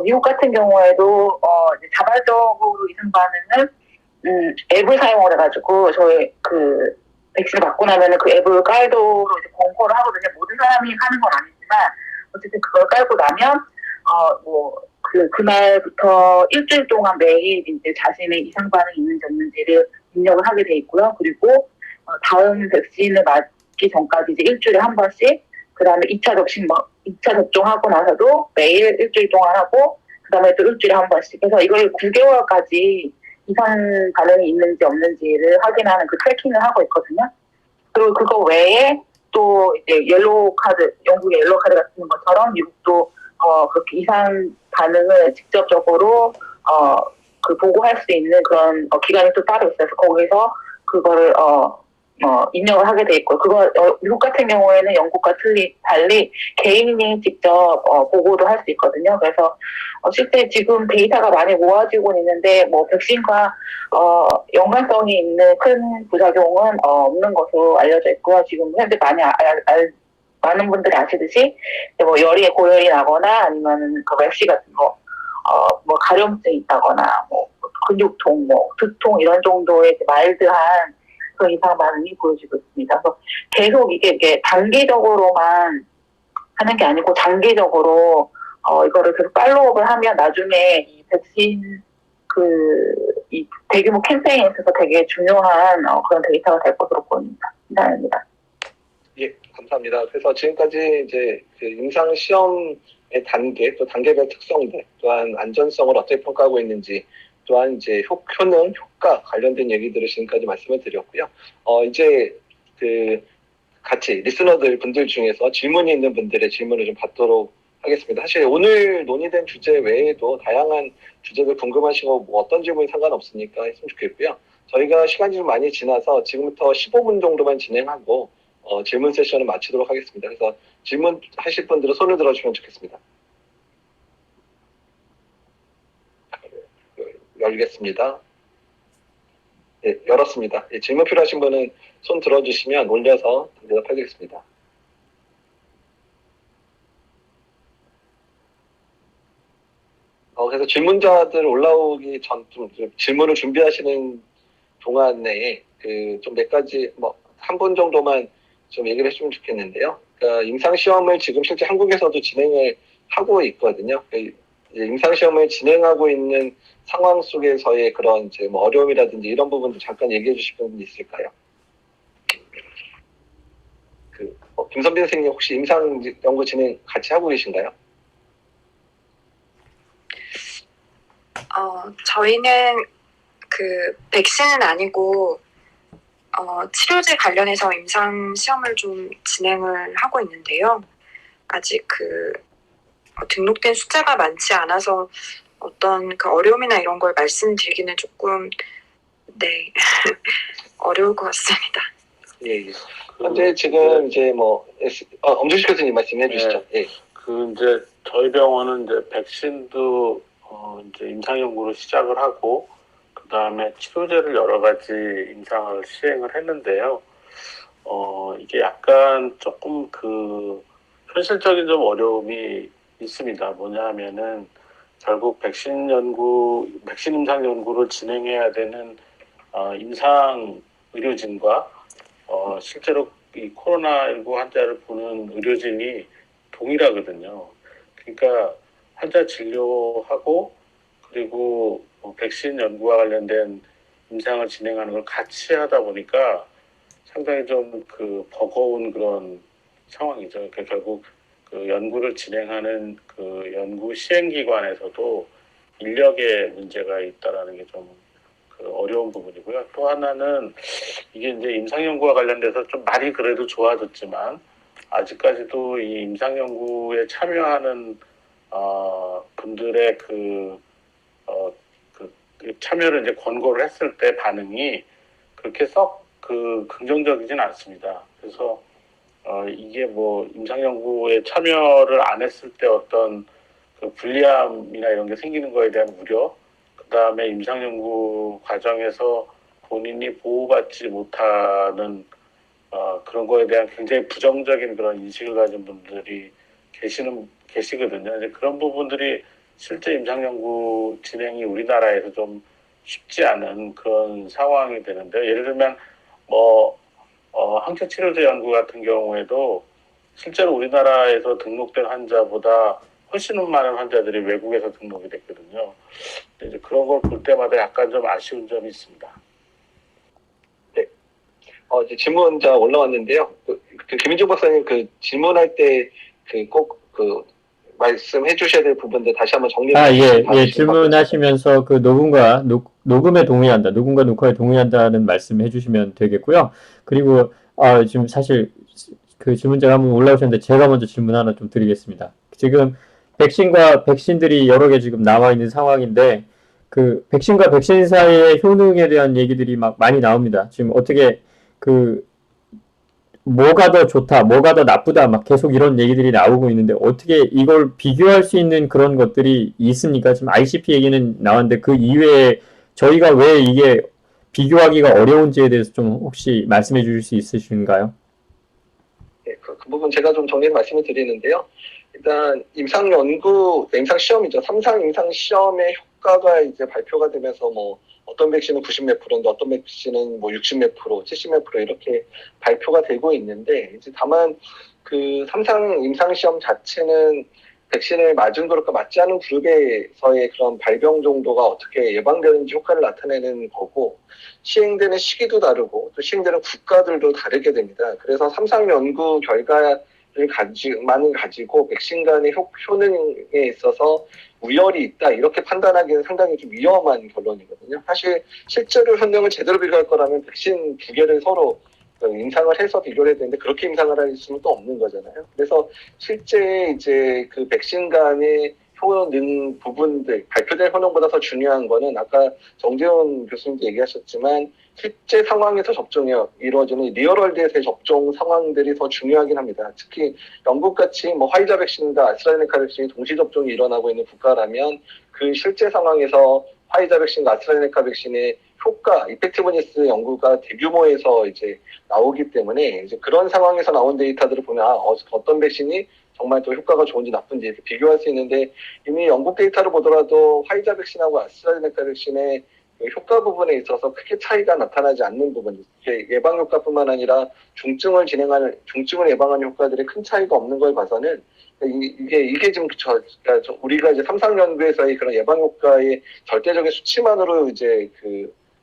[SPEAKER 9] 미국 같은 경우에도 이제 자발적으로 이상 반응은 앱을 사용을 해가지고 저희 그 백신을 맞고 나면은 그 앱을 깔도로 이제 권고를 하거든요. 모든 사람이 하는 건 아니지만 어쨌든 그걸 깔고 나면 그날부터 일주일 동안 매일 이제 자신의 이상 반응이 있는지 없는지를 입력을 하게 돼 있고요. 그리고 다음 백신을 맞기 전까지 이제 일주일에 한 번씩, 그 다음에 2차 접종하고 나서도 매일 일주일 동안 하고, 그 다음에 또 일주일에 한 번씩 해서 이걸 9개월까지 이상 반응이 있는지 없는지를 확인하는 그 트래킹을 하고 있거든요. 그리고 그거 외에 또 이제 영국의 옐로우 카드 같은 것처럼 미국도 그렇게 이상 반응을 직접적으로 보고할 수 있는 그런 기관이 또 따로 있어서 거기서 그거를 입력을 하게 돼 있고, 미국 같은 경우에는 영국과 달리 개인이 직접 보고도 할 수 있거든요. 그래서 실제 지금 데이터가 많이 모아지고 있는데 뭐 백신과 연관성이 있는 큰 부작용은 없는 것으로 알려져 있고요. 지금 현재 많은 분들이 아시듯이 뭐 고열이 나거나 아니면 그 맵시 같은 거, 뭐 가려움증이 있다거나 뭐 근육통, 뭐 두통 이런 정도의 마일드한 그 이상 반응이 보여지고 있습니다. 그래서 계속 이게 단기적으로만 하는 게 아니고 장기적으로 이거를 계속 팔로우업을 하면 나중에 이 백신 이 대규모 캠페인에 있어서 되게 중요한 그런 데이터가 될 것으로 보입니다. 이상입니다.
[SPEAKER 1] 예, 감사합니다. 그래서 지금까지 이제 그 임상 시험의 단계, 또 단계별 특성들, 또한 안전성을 어떻게 평가하고 있는지, 또한 이제 효능, 효과 관련된 얘기들을 지금까지 말씀을 드렸고요. 이제 같이 리스너들 분들 중에서 질문이 있는 분들의 질문을 좀 받도록 하겠습니다. 사실 오늘 논의된 주제 외에도 다양한 주제들 궁금하시고 뭐 어떤 질문이 상관없으니까 했으면 좋겠고요. 저희가 시간이 좀 많이 지나서 지금부터 15분 정도만 진행하고 질문 세션을 마치도록 하겠습니다. 그래서 질문 하실 분들은 손을 들어주시면 좋겠습니다. 열겠습니다. 네, 열었습니다. 네, 질문 필요하신 분은 손 들어주시면 올려서 대답하겠습니다. 그래서 질문자들 올라오기 전 좀 질문을 준비하시는 동안 내에 좀 몇 가지 한 분 정도만 좀 얘기를 해주면 좋겠는데요. 그러니까 임상시험을 지금 실제 한국에서도 진행을 하고 있거든요. 임상시험을 진행하고 있는 상황 속에서의 그런 이제 뭐 어려움이라든지 이런 부분도 잠깐 얘기해 주실 분 있을까요? 김선빈 선생님 혹시 임상 연구 진행 같이 하고 계신가요?
[SPEAKER 7] 저희는 백신은 아니고 치료제 관련해서 임상 시험을 좀 진행을 하고 있는데요. 아직 등록된 숫자가 많지 않아서 어떤 어려움이나 이런 걸 말씀드리기는 조금 어려울 것 같습니다.
[SPEAKER 1] 예. 현재 지금 이제 엄준식 교수님 말씀해 주시죠. 예.
[SPEAKER 10] 이제 저희 병원은 이제 백신도 이제 임상 연구를 시작을 하고 그 다음에 치료제를 여러 가지 임상을 시행을 했는데요. 이게 약간 조금 현실적인 좀 어려움이 있습니다. 뭐냐 하면은 결국 백신 임상 연구를 진행해야 되는 임상 의료진과 실제로 이 코로나19 환자를 보는 의료진이 동일하거든요. 그러니까 환자 진료하고 그리고 백신 연구와 관련된 임상을 진행하는 걸 같이 하다 보니까 상당히 좀 버거운 그런 상황이죠. 그러니까 결국 연구를 진행하는 연구 시행기관에서도 인력의 문제가 있다라는 게 좀 어려운 부분이고요. 또 하나는 이게 이제 임상 연구와 관련돼서 좀 많이 그래도 좋아졌지만 아직까지도 이 임상 연구에 참여하는 분들의 참여를 이제 권고를 했을 때 반응이 그렇게 썩 긍정적이진 않습니다. 그래서 이게 임상 연구에 참여를 안 했을 때 어떤 불리함이나 이런 게 생기는 거에 대한 우려, 그 다음에 임상 연구 과정에서 본인이 보호받지 못하는 그런 거에 대한 굉장히 부정적인 그런 인식을 가진 분들이 계시거든요. 이제 그런 부분들이 실제 임상 연구 진행이 우리나라에서 좀 쉽지 않은 그런 상황이 되는데, 예를 들면 항체 치료제 연구 같은 경우에도 실제로 우리나라에서 등록된 환자보다 훨씬 많은 환자들이 외국에서 등록이 됐거든요. 근데 이제 그런 걸 볼 때마다 약간 좀 아쉬운 점이 있습니다.
[SPEAKER 1] 이제 질문자 올라왔는데요. 김민중 박사님 질문할 때 꼭 말씀해 주셔야 될 부분들 다시 한번 정리해 주시면
[SPEAKER 3] 예, 질문하시면서 녹음에 동의한다, 녹음과 녹화에 동의한다는 말씀 해주시면 되겠고요. 그리고, 지금 사실 그 질문자가 한번 올라오셨는데 제가 먼저 질문 하나 좀 드리겠습니다. 지금 백신과 백신들이 여러 개 지금 나와 있는 상황인데, 백신과 백신 사이의 효능에 대한 얘기들이 막 많이 나옵니다. 지금 어떻게, 뭐가 더 좋다, 뭐가 더 나쁘다, 막 계속 이런 얘기들이 나오고 있는데, 어떻게 이걸 비교할 수 있는 그런 것들이 있습니까? 지금 ICP 얘기는 나왔는데, 그 이외에 저희가 왜 이게 비교하기가 어려운지에 대해서 좀 혹시 말씀해 주실 수 있으신가요?
[SPEAKER 1] 네, 그 부분 제가 좀 정리해서 말씀을 드리는데요. 일단 임상시험이죠. 3상 임상시험의 효과가 이제 발표가 되면서 어떤 백신은 90몇 프로인데 어떤 백신은 60몇 프로, 70몇 프로 이렇게 발표가 되고 있는데, 이제 다만 3상 임상시험 자체는 백신을 맞은 그룹과 맞지 않은 그룹에서의 그런 발병 정도가 어떻게 예방되는지 효과를 나타내는 거고, 시행되는 시기도 다르고 또 시행되는 국가들도 다르게 됩니다. 그래서 3상 연구 결과를 가지고 백신 간의 효능에 있어서 우열이 있다 이렇게 판단하기는 상당히 좀 위험한 결론이거든요. 사실 실제로 효능을 제대로 비교할 거라면 백신 두 개를 서로 임상을 해서 비교를 해야 되는데 그렇게 임상을 할 수는 또 없는 거잖아요. 그래서 실제 이제 백신 간의 효능 부분들, 발표된 효능보다 더 중요한 거는 아까 정재훈 교수님도 얘기하셨지만 실제 상황에서 접종이 이루어지는 리얼월드에서의 접종 상황들이 더 중요하긴 합니다. 특히 영국같이 화이자 백신과 아스트라제네카 백신이 동시 접종이 일어나고 있는 국가라면 그 실제 상황에서 화이자 백신과 아스트라제네카 백신의 효과, 이펙티브니스 연구가 대규모에서 이제 나오기 때문에 이제 그런 상황에서 나온 데이터들을 보면 어떤 백신이 정말 또 효과가 좋은지 나쁜지 이렇게 비교할 수 있는데, 이미 영국 데이터를 보더라도 화이자 백신하고 아스트라제네카 백신의 효과 부분에 있어서 크게 차이가 나타나지 않는 부분, 예방 효과뿐만 아니라 중증을 예방하는 효과들이 큰 차이가 없는 걸 봐서는 이게 지금 우리가 이제 3상 연구에서의 그런 예방 효과의 절대적인 수치만으로 이제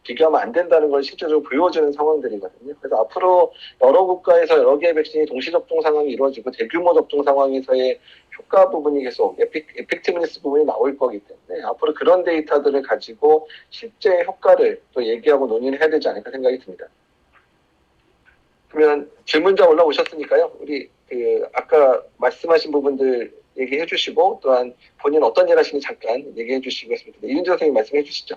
[SPEAKER 1] 비교하면 안 된다는 걸 실제적으로 보여주는 상황들이거든요. 그래서 앞으로 여러 국가에서 여러 개의 백신이 동시 접종 상황이 이루어지고 대규모 접종 상황에서의 효과 부분이 계속 에펙티브니스 부분이 나올 거기 때문에 앞으로 그런 데이터들을 가지고 실제 효과를 또 얘기하고 논의를 해야 되지 않을까 생각이 듭니다. 그러면 질문자 올라오셨으니까요. 우리 아까 말씀하신 부분들 얘기해 주시고 또한 본인 어떤 일 하시는지 잠깐 얘기해 주시고 했습니다. 이윤재 선생님 말씀해 주시죠.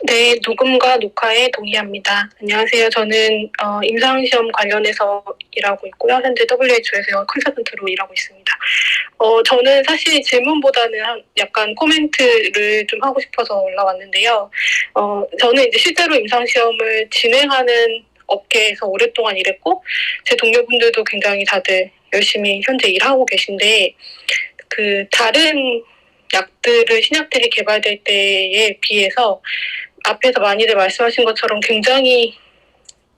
[SPEAKER 11] 네, 녹음과 녹화에 동의합니다. 안녕하세요. 저는 임상시험 관련해서 일하고 있고요. 현재 WHO에서 컨설턴트로 일하고 있습니다. 저는 사실 질문보다는 약간 코멘트를 좀 하고 싶어서 올라왔는데요. 저는 이제 실제로 임상시험을 진행하는 업계에서 오랫동안 일했고, 제 동료분들도 굉장히 다들 열심히 현재 일하고 계신데, 다른 신약들이 개발될 때에 비해서 앞에서 많이들 말씀하신 것처럼 굉장히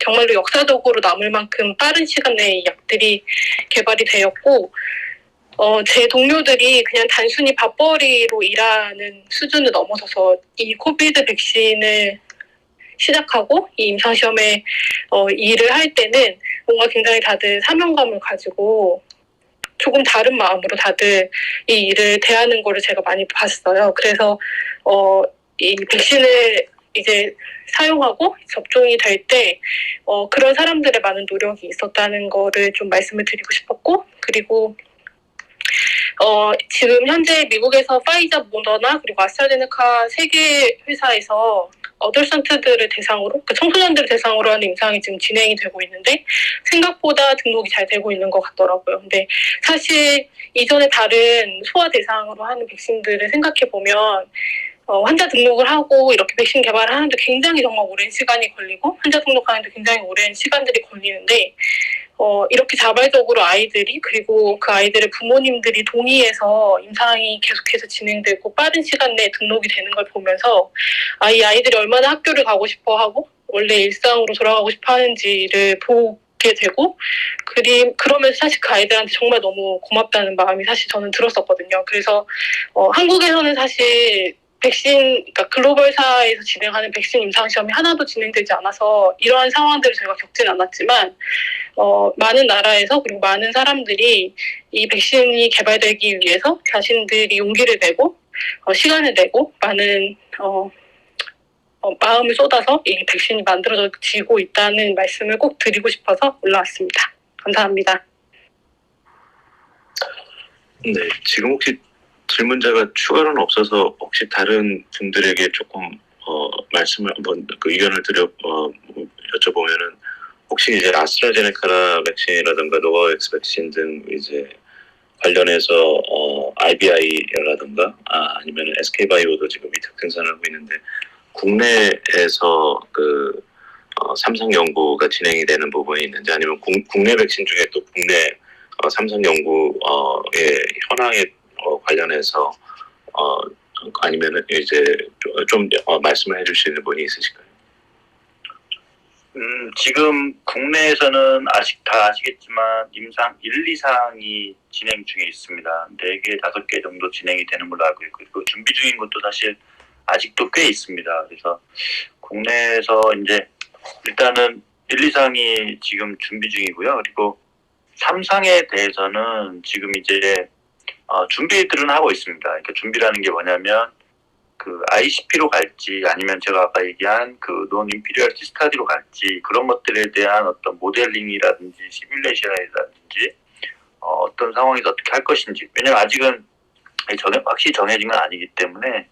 [SPEAKER 11] 정말로 역사적으로 남을 만큼 빠른 시간 내에 약들이 개발이 되었고, 제 동료들이 그냥 단순히 밥벌이로 일하는 수준을 넘어서서 이 코비드 백신을 시작하고 이 임상시험에 일을 할 때는 뭔가 굉장히 다들 사명감을 가지고 조금 다른 마음으로 다들 이 일을 대하는 거를 제가 많이 봤어요. 그래서 이 백신을 이제 사용하고 접종이 될 때 그런 사람들의 많은 노력이 있었다는 거를 좀 말씀을 드리고 싶었고, 그리고 지금 현재 미국에서 파이자, 모더나 그리고 아스트라제네카 3개 회사에서 어덜선트들을 대상으로, 청소년들을 대상으로 하는 임상이 지금 진행이 되고 있는데 생각보다 등록이 잘 되고 있는 것 같더라고요. 근데 사실 이전에 다른 소아 대상으로 하는 백신들을 생각해 보면 환자 등록을 하고 이렇게 백신 개발을 하는데 굉장히 정말 오랜 시간이 걸리고 환자 등록하는데 굉장히 오랜 시간들이 걸리는데 이렇게 자발적으로 아이들이, 그리고 그 아이들의 부모님들이 동의해서 임상이 계속해서 진행되고 빠른 시간 내에 등록이 되는 걸 보면서 이 아이들이 얼마나 학교를 가고 싶어 하고 원래 일상으로 돌아가고 싶어 하는지를 받게 되고, 그러면서 사실 그 아이들한테 정말 너무 고맙다는 마음이 사실 저는 들었었거든요. 그래서 한국에서는 사실 그러니까 글로벌사에서 진행하는 백신 임상시험이 하나도 진행되지 않아서 이러한 상황들을 저희가 겪진 않았지만, 많은 나라에서 그리고 많은 사람들이 이 백신이 개발되기 위해서 자신들이 용기를 내고, 시간을 내고, 많은, 마음을 쏟아서 이 백신이 만들어지고 있다는 말씀을 꼭 드리고 싶어서 올라왔습니다. 감사합니다.
[SPEAKER 8] 네, 지금 혹시 질문자가 추가로는 없어서 혹시 다른 분들에게 조금 말씀을 한번 그 의견을 여쭤보면은 혹시 이제 아스트라제네카 백신이라든가 노바백스 백신 등 이제 관련해서 IBI라든가 아니면 SK바이오도 지금 위탁 생산을 하고 있는데 국내에서 그 삼성 연구가 진행이 되는 부분이 있는지 아니면 국내 백신 중에 또 국내 삼성 연구의 현황에 관련해서 아니면은 이제 좀 말씀을 해주시는 분이 있으실까요?
[SPEAKER 2] 지금 국내에서는 다 아시겠지만 임상 1, 2상이 진행 중에 있습니다. 4개, 5개 정도 진행이 되는 걸로 알고 있고, 그리고 준비 중인 것도 사실 아직도 꽤 있습니다. 그래서 국내에서 이제 일단은 1, 2상이 지금 준비 중이고요. 그리고 3상에 대해서는 지금 이제 준비들은 하고 있습니다. 그러니까 준비라는 게 뭐냐면 그 ICP로 갈지 아니면 제가 아까 얘기한 그 non-inferiority study로 갈지 그런 것들에 대한 어떤 모델링이라든지 시뮬레이션이라든지 어떤 상황에서 어떻게 할 것인지, 왜냐면 아직은 확실히 정해진 건 아니기 때문에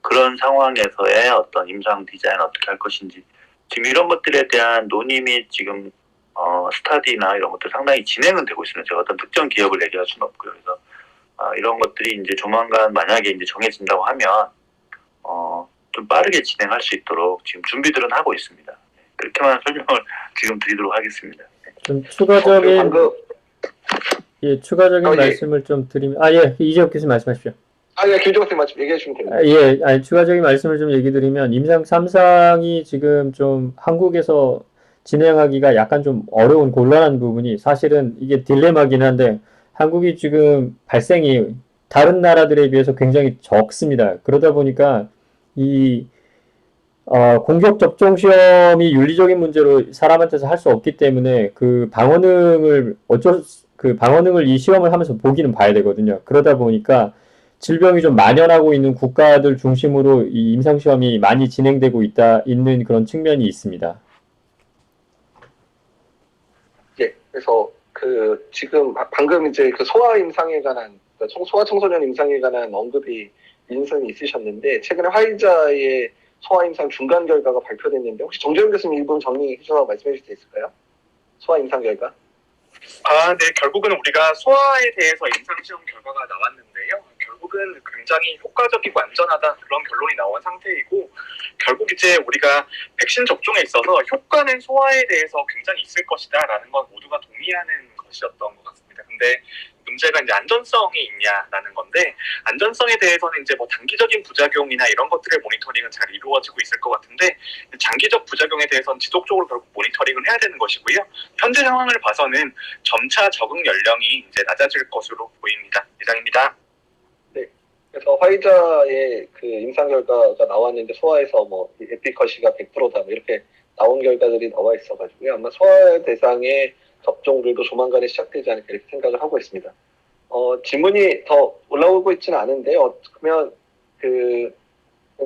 [SPEAKER 2] 그런 상황에서의 어떤 임상 디자인 어떻게 할 것인지 지금 이런 것들에 대한 논의 및 지금 스타디나 이런 것들 상당히 진행은 되고 있습니다. 제가 어떤 특정 기업을 얘기할 수는 없고요. 그래서 이런 것들이 이제 조만간 만약에 이제 정해진다고 하면 좀 빠르게 진행할 수 있도록 지금 준비들은 하고 있습니다. 그렇게만 설명을 지금 드리도록 하겠습니다.
[SPEAKER 3] 좀 추가적인
[SPEAKER 1] 방금
[SPEAKER 3] 추가적인
[SPEAKER 1] 예.
[SPEAKER 3] 말씀을 좀 드리면 이재욱 교수님 말씀하십시오.
[SPEAKER 1] 예, 김종학 선생님 말씀 얘기해 주시면 됩니다.
[SPEAKER 3] 아니, 추가적인 말씀을 좀 얘기 드리면 임상 3상이 지금 좀 한국에서 진행하기가 약간 좀 어려운 곤란한 부분이 사실은 이게 딜레마긴 한데 한국이 지금 발생이 다른 나라들에 비해서 굉장히 적습니다. 그러다 보니까 이 공격 접종 시험이 윤리적인 문제로 사람한테서 할 수 없기 때문에 그 방어능을 이 시험을 하면서 보기는 봐야 되거든요. 그러다 보니까 질병이 좀 만연하고 있는 국가들 중심으로 이 임상 시험이 많이 진행되고 있는 그런 측면이 있습니다.
[SPEAKER 1] 예, 그래서 그 지금 방금 이제 그 소아 임상에 관한 소아 청소년 임상에 관한 언급이 인선이 있으셨는데 최근에 화이자의 소아 임상 중간 결과가 발표됐는데 혹시 정재훈 교수님 이 부분 정리해 주셔서 말씀해 주실 수 있을까요? 소아 임상 결과?
[SPEAKER 6] 네, 결국은 우리가 소아에 대해서 임상시험 결과가 나왔는데요. 결국은 굉장히 효과적이고 안전하다 그런 결론이 나온 상태이고, 결국 이제 우리가 백신 접종에 있어서 효과는 소아에 대해서 굉장히 있을 것이다라는 건 모두가 동의하는 것이었던 것 같습니다. 근데 문제가 이제 안전성이 있냐라는 건데, 안전성에 대해서는 이제 뭐 단기적인 부작용이나 이런 것들의 모니터링은 잘 이루어지고 있을 것 같은데, 장기적 부작용에 대해서는 지속적으로 결국 모니터링을 해야 되는 것이고요. 현재 상황을 봐서는 점차 적응 연령이 이제 낮아질 것으로 보입니다. 이상입니다.
[SPEAKER 1] 네. 그래서 화이자의 그 임상 결과가 나왔는데 소아에서 뭐 에피커시가 100%다 이렇게 나온 결과들이 나와 있어가지고요. 아마 소아 대상의 접종들도 조만간에 시작되지 않을까 이렇게 생각을 하고 있습니다. 질문이 더 올라오고 있지는 않은데요. 그러면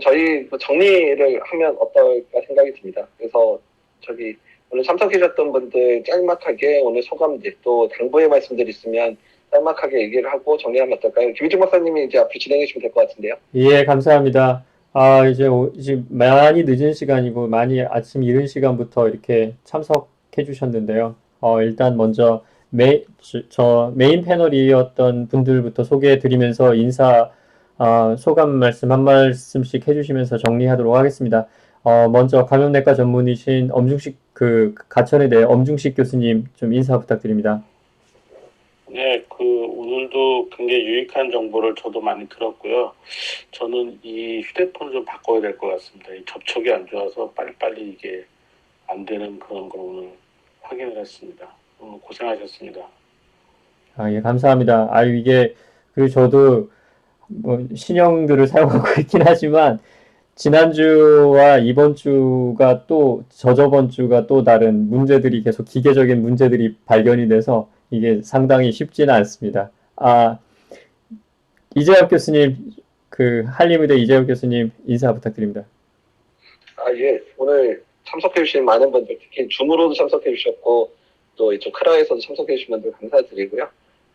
[SPEAKER 1] 저희 정리를 하면 어떨까 생각이 듭니다. 그래서 오늘 참석해주셨던 분들 짤막하게 오늘 소감들 또 당부의 말씀들 있으면 짤막하게 얘기를 하고 정리하면 어떨까요? 김희중 박사님이 이제 앞으로 진행해 주시면 될 것 같은데요.
[SPEAKER 3] 예, 감사합니다. 이제 많이 늦은 시간이고 많이 아침 이른 시간부터 이렇게 참석해 주셨는데요. 일단 먼저 메인 패널이었던 분들부터 소개해 드리면서 소감 말씀 한 말씀씩 해주시면서 정리하도록 하겠습니다. 먼저 감염내과 전문의신 가천의대 엄중식 교수님 좀 인사 부탁드립니다.
[SPEAKER 10] 네, 오늘도 굉장히 유익한 정보를 저도 많이 들었고요. 저는 이 휴대폰을 좀 바꿔야 될 것 같습니다. 이 접촉이 안 좋아서 빨리빨리 이게 안 되는 그런 걸 오늘 확인을 했습니다. 고생하셨습니다.
[SPEAKER 3] 예, 감사합니다. 이게, 저도 뭐 신형들을 사용하고 있긴 하지만, 지난주와 이번 주가 또, 저저번 주가 또 다른 문제들이 계속 기계적인 문제들이 발견이 돼서 이게 상당히 쉽지는 않습니다. 이재혁 교수님, 한림의대 이재혁 교수님 인사 부탁드립니다.
[SPEAKER 1] 예. 오늘 참석해주신 많은 분들, 특히 줌으로도 참석해주셨고, 또 이쪽 크라에서도 참석해주신 분들 감사드리고요.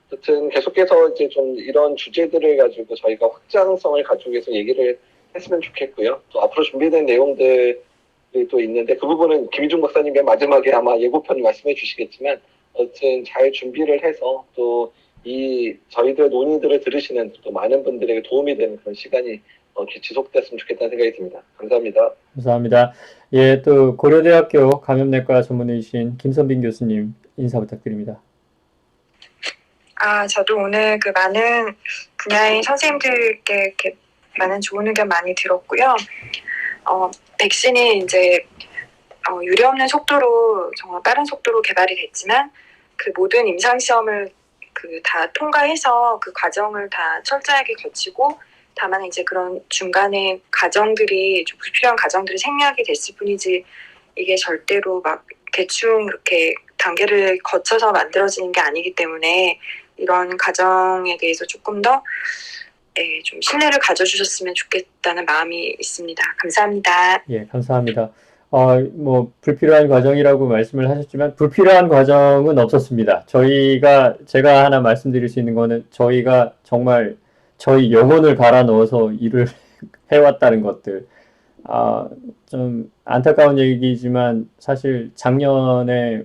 [SPEAKER 1] 어쨌든 계속해서 이제 좀 이런 주제들을 가지고 저희가 확장성을 가지고 계속 얘기를 했으면 좋겠고요. 또 앞으로 준비된 내용들이 또 있는데 그 부분은 김희중 박사님 맨 마지막에 아마 예고편 말씀해 주시겠지만 어쨌든 잘 준비를 해서 또 이 저희들의 논의들을 들으시는 또 많은 분들에게 도움이 되는 그런 시간이 지속됐으면 좋겠다는 생각이 듭니다. 감사합니다.
[SPEAKER 3] 감사합니다. 예, 또 고려대학교 감염내과 전문의이신 김선빈 교수님 인사 부탁드립니다.
[SPEAKER 7] 저도 오늘 그 많은 분야의 선생님들께 이렇게 많은 좋은 의견 많이 들었고요. 백신이 이제 유례없는 속도로 정말 빠른 속도로 개발이 됐지만 그 모든 임상 시험을 다 통과해서 그 과정을 다 철저하게 거치고 다만 이제 그런 중간에 과정들이 좀 불필요한 과정들이 생략이 됐을 뿐이지 이게 절대로 막 대충 이렇게 단계를 거쳐서 만들어지는 게 아니기 때문에 이런 과정에 대해서 조금 더 좀 신뢰를 가져주셨으면 좋겠다는 마음이 있습니다. 감사합니다.
[SPEAKER 3] 예, 감사합니다. 뭐 불필요한 과정이라고 말씀을 하셨지만 불필요한 과정은 없었습니다. 제가 하나 말씀드릴 수 있는 거는 저희가 정말 저희 영혼을 갈아 넣어서 일을 해왔다는 것들. 좀 안타까운 얘기지만 사실 작년에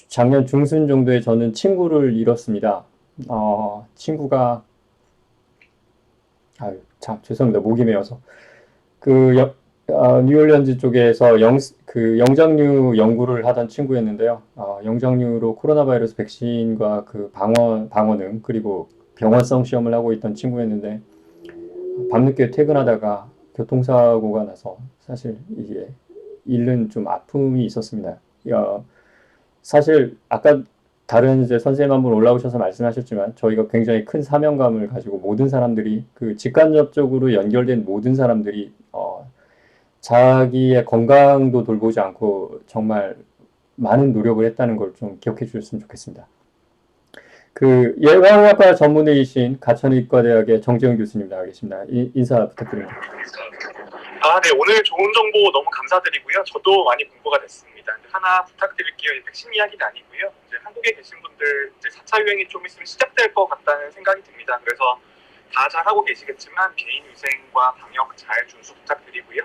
[SPEAKER 3] 작년 중순 정도에 저는 친구를 잃었습니다. 친구가 죄송합니다. 목이 메어서 뉴올리언즈 쪽에서 영장류 연구를 하던 친구였는데요. 영장류로 코로나 바이러스 백신과 방어능 그리고 병원성 시험을 하고 있던 친구였는데 밤늦게 퇴근하다가 교통사고가 나서 사실 이게 잃는 좀 아픔이 있었습니다. 사실 아까 다른 이제 선생님 한 분 올라오셔서 말씀하셨지만 저희가 굉장히 큰 사명감을 가지고 모든 사람들이 직간접적으로 연결된 모든 사람들이 자기의 건강도 돌보지 않고 정말 많은 노력을 했다는 걸 좀 기억해 주셨으면 좋겠습니다. 예방의학과 전문의이신 가천의과대학의 정재훈 교수님 나와 계십니다. 인사 부탁드립니다.
[SPEAKER 6] 네, 오늘 좋은 정보 너무 감사드리고요. 저도 많이 공부가 됐습니다. 하나 부탁드릴게요. 백신 이야기는 아니고요. 이제 한국에 계신 분들 이제 4차 유행이 좀 있으면 시작될 것 같다는 생각이 듭니다. 그래서 다 잘하고 계시겠지만 개인 위생과 방역 잘 준수 부탁드리고요.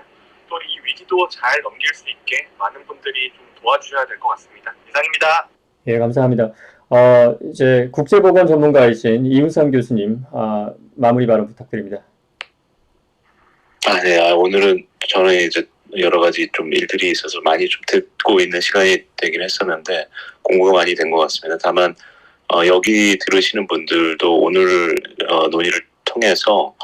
[SPEAKER 6] 또 이 위기도 잘 넘길 수 있게 많은 분들이 좀 도와주셔야 될 것 같습니다. 이상입니다.
[SPEAKER 3] 예, 감사합니다. 이제 국제보건 전문가이신 이윤상 교수님 마무리 발언 부탁드립니다.
[SPEAKER 8] 네. 오늘은 저는 이제 여러 가지 좀 일들이 있어서 많이 좀 듣고 있는 시간이 되긴 했었는데 공부가 많이 된 것 같습니다. 다만 여기 들으시는 분들도 오늘 논의를 통해서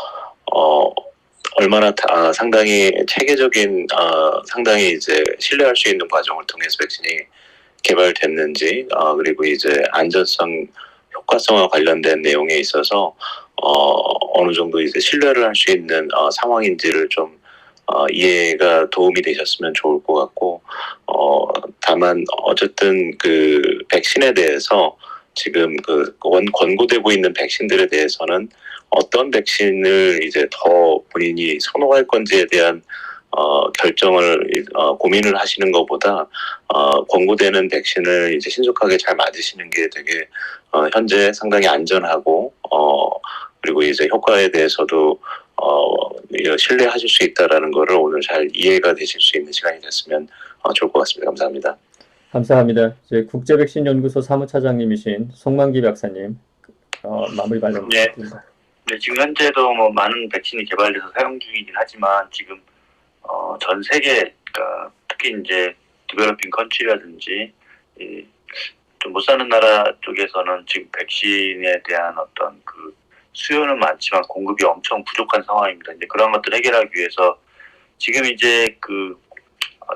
[SPEAKER 8] 얼마나 상당히 체계적인 상당히 이제 신뢰할 수 있는 과정을 통해서 백신이 개발됐는지 그리고 이제 안전성, 효과성과 관련된 내용에 있어서 어느 정도 이제 신뢰를 할 수 있는 상황인지를 좀 이해가 도움이 되셨으면 좋을 것 같고 다만 어쨌든 그 백신에 대해서 지금 권고되고 있는 백신들에 대해서는 어떤 백신을 이제 더 본인이 선호할 건지에 대한 결정을 고민을 하시는 것보다 권고되는 백신을 이제 신속하게 잘 맞으시는 게 되게 현재 상당히 안전하고 그리고 이제 효과에 대해서도 신뢰하실 수 있다라는 거를 오늘 잘 이해가 되실 수 있는 시간이 됐으면 좋을 것 같습니다. 감사합니다.
[SPEAKER 3] 감사합니다. 이제 국제백신연구소 사무차장님이신 송만기 박사님 마무리 발언 부탁드립니다.
[SPEAKER 2] 네, 지금 현재도 뭐 많은 백신이 개발돼서 사용 중이긴 하지만 지금 전 세계 그러니까 특히 이제 디벨로핑 컨트리라든지 좀 못 사는 나라 쪽에서는 지금 백신에 대한 어떤 그 수요는 많지만 공급이 엄청 부족한 상황입니다. 이제 그런 것들 해결하기 위해서 지금 이제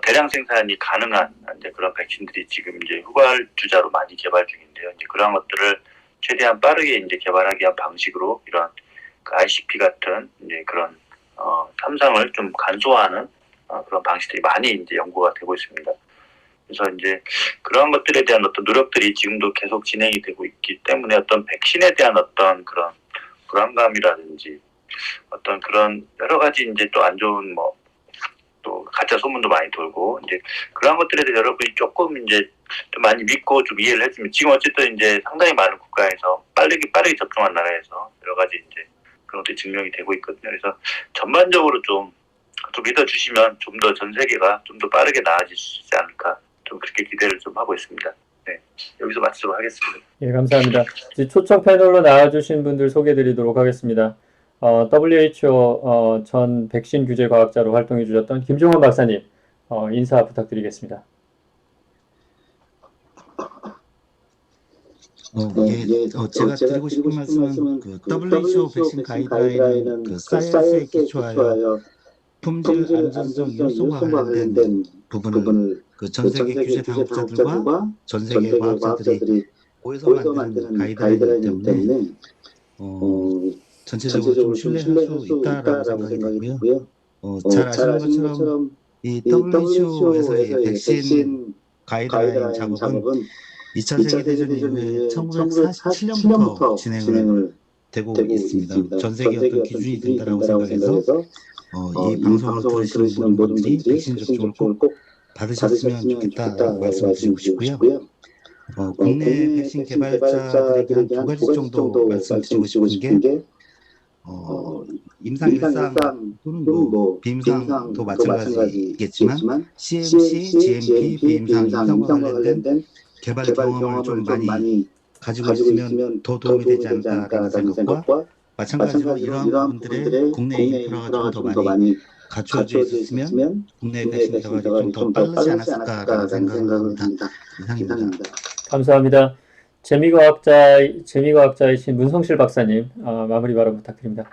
[SPEAKER 2] 대량 생산이 가능한 이제 그런 백신들이 지금 이제 후발주자로 많이 개발 중인데요. 이제 그러한 것들을 최대한 빠르게 이제 개발하기 위한 방식으로 이런 그 ICP 같은 이제 그런 삼상을 좀 간소화하는 그런 방식들이 많이 이제 연구가 되고 있습니다. 그래서 이제 그러한 것들에 대한 어떤 노력들이 지금도 계속 진행이 되고 있기 때문에 어떤 백신에 대한 어떤 그런 불안감이라든지 어떤 그런 여러 가지 이제 또 안 좋은 또 가짜 소문도 많이 돌고 이제 그런 것들에 대해서 여러분이 조금 이제 좀 많이 믿고 좀 이해를 했으면 지금 어쨌든 이제 상당히 많은 국가에서 빠르게 접종한 나라에서 여러 가지 이제 그런 것들이 증명이 되고 있거든요. 그래서 전반적으로 좀 믿어주시면 좀 더 전 세계가 좀 더 빠르게 나아질 수 있지 않을까 좀 그렇게 기대를 좀 하고 있습니다. 네, 여기서 마치도록 하겠습니다.
[SPEAKER 3] 예, 감사합니다. 이제 초청 패널로 나와주신 분들 소개드리도록 하겠습니다. WHO 전 백신 규제 과학자로 활동해 주셨던 김종원 박사님 인사 부탁드리겠습니다.
[SPEAKER 5] 제가 드리고 싶은 말씀은 그 WHO 백신 가이드라인은 그 사이언스에 기초하여 품질, 안전성, 유효성과 관련된 부분을 그 전 세계 규제 당국자들과 전 세계 과학자들이 모여서 만드는 가이드라인이기 때문에 전체적으로 좀 신뢰할 수 있다라고 생각이 들고요. 잘 아시는 것처럼 이 WHO에서의 백신 가이드라인 작업은 2차 세계대전 이후에 1947년부터 진행을 되고 있습니다. 전 세계 어떤 기준이 된다라고 생각해서 이 방송을 들으시는 모든 분들이 백신 접종을 꼭 받으셨으면 좋겠다라고 말씀드리고 싶고요. 국내 백신 개발자들에게 한 두 가지 정도 말씀드리고 싶은 게 임상일상 또는 비임상도 마찬가지겠지만 CMC, GMP, 비임상, 임상과 관련된 개발 경험을 좀 많이 가지고 있으면 더 도움이 되지 않을까라는 생각과 마찬가지로 이러한 부분들의 국내 인프라가 좀 더 많이 갖춰져 있었으면 국내 백신 개발이 좀 더 빠르지 않았을까라는 생각을 합니다. 이상입니다.
[SPEAKER 3] 감사합니다. 재미과학자이신 문성실 박사님 마무리 발언 부탁드립니다.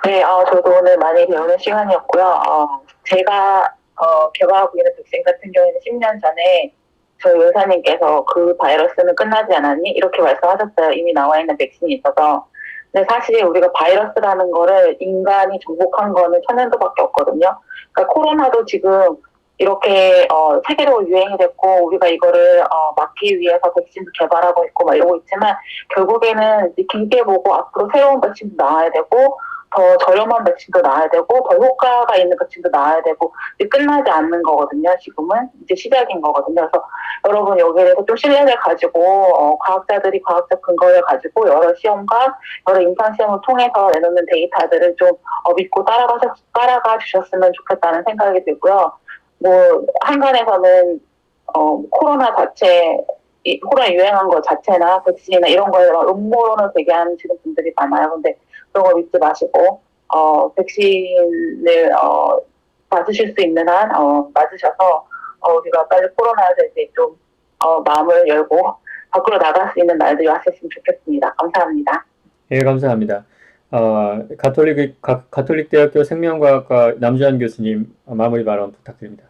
[SPEAKER 9] 네, 저도 오늘 많이 배우는 시간이었고요. 제가 개발하고 있는 백신 같은 경우에는 10년 전에 저희 의사님께서 그 바이러스는 끝나지 않았니? 이렇게 말씀하셨어요. 이미 나와 있는 백신이 있어서. 근데 사실 우리가 바이러스라는 거를 인간이 정복한 거는 천년도밖에 없거든요. 그러니까 코로나도 지금 이렇게 세계적으로 유행이 됐고 우리가 이거를 막기 위해서 백신도 개발하고 있고 막 이러고 있지만 결국에는 길게 보고 앞으로 새로운 백신도 나와야 되고 더 저렴한 백신도 나와야 되고 더 효과가 있는 백신도 나와야 되고 이제 끝나지 않는 거거든요. 지금은 이제 시작인 거거든요. 그래서 여러분 여기에 대해서 좀 신뢰를 가지고 과학자들이 과학적 근거를 가지고 여러 시험과 여러 임상 시험을 통해서 내놓는 데이터들을 좀 믿고 따라가 주셨으면 좋겠다는 생각이 들고요. 한간에서는 코로나 유행한 것 자체나 백신이나 이런 거에 음모론을 제기하는 지금 분들이 많아요. 근데 그런 거 믿지 마시고 백신을 맞으실 수 있는 한 맞으셔서 우리가 빨리 코로나에 대해 좀 마음을 열고 밖으로 나갈 수 있는 날들이 왔으면 좋겠습니다. 감사합니다.
[SPEAKER 3] 예, 감사합니다. 가톨릭대학교 생명과학과 남주환 교수님 마무리 발언 부탁드립니다.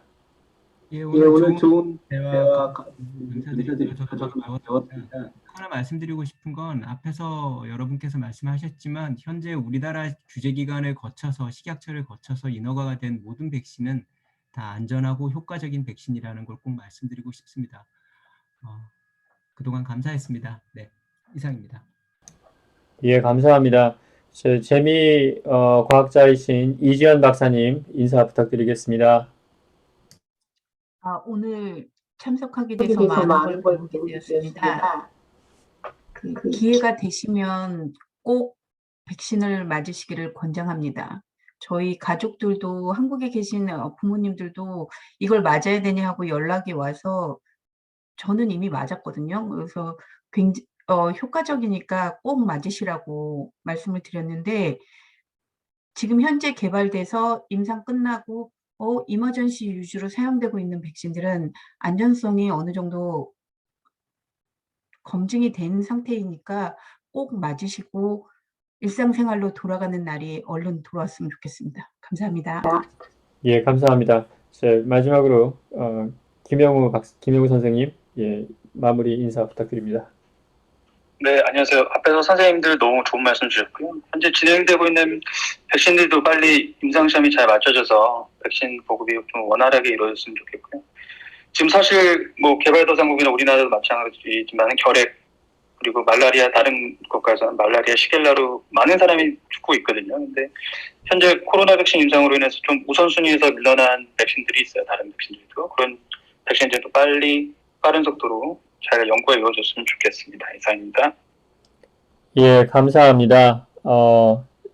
[SPEAKER 12] 예, 오늘 좋은 대화 감사드리고요. 저도 배웠습니다. 하나 말씀드리고 싶은 건 앞에서 여러분께서 말씀하셨지만 현재 우리나라 규제기관을 거쳐서 식약처를 거쳐서 인허가가 된 모든 백신은 다 안전하고 효과적인 백신이라는 걸 꼭 말씀드리고 싶습니다. 그동안 감사했습니다. 네, 이상입니다.
[SPEAKER 3] 예, 감사합니다. 재미과학자이신 이지연 박사님 인사 부탁드리겠습니다.
[SPEAKER 13] 오늘 참석하게 돼서 많은 걸 배우게 되었습니다. 기회가 되시면 꼭 백신을 맞으시기를 권장합니다. 저희 가족들도 한국에 계신 부모님들도 이걸 맞아야 되냐 하고 연락이 와서 저는 이미 맞았거든요. 그래서 굉장히 효과적이니까 꼭 맞으시라고 말씀을 드렸는데 지금 현재 개발돼서 임상 끝나고 이머전시 유주로 사용되고 있는 백신들은 안전성이 어느 정도 검증이 된 상태이니까 꼭 맞으시고 일상생활로 돌아가는 날이 얼른 돌아왔으면 좋겠습니다. 감사합니다.
[SPEAKER 3] 예, 감사합니다. 이제 마지막으로 김영우 선생님, 예, 마무리 인사 부탁드립니다.
[SPEAKER 4] 네, 안녕하세요. 앞에서 선생님들 너무 좋은 말씀 주셨고요. 현재 진행되고 있는 백신들도 빨리 임상시험이 잘 맞춰져서 백신 보급이 좀 원활하게 이루어졌으면 좋겠고요. 지금 사실 뭐 개발도상국이나 우리나라도 마찬가지지만 결핵 그리고 말라리아 다른 국가에서는 말라리아 시겔라로 많은 사람이 죽고 있거든요. 근데 현재 코로나 백신 임상으로 인해서 좀 우선순위에서 밀려난 백신들이 있어요. 다른 백신들도. 그런 백신들도 빠른 속도로 잘 연구가 이루어졌으면 좋겠습니다. 이상입니다.
[SPEAKER 3] 예, 감사합니다.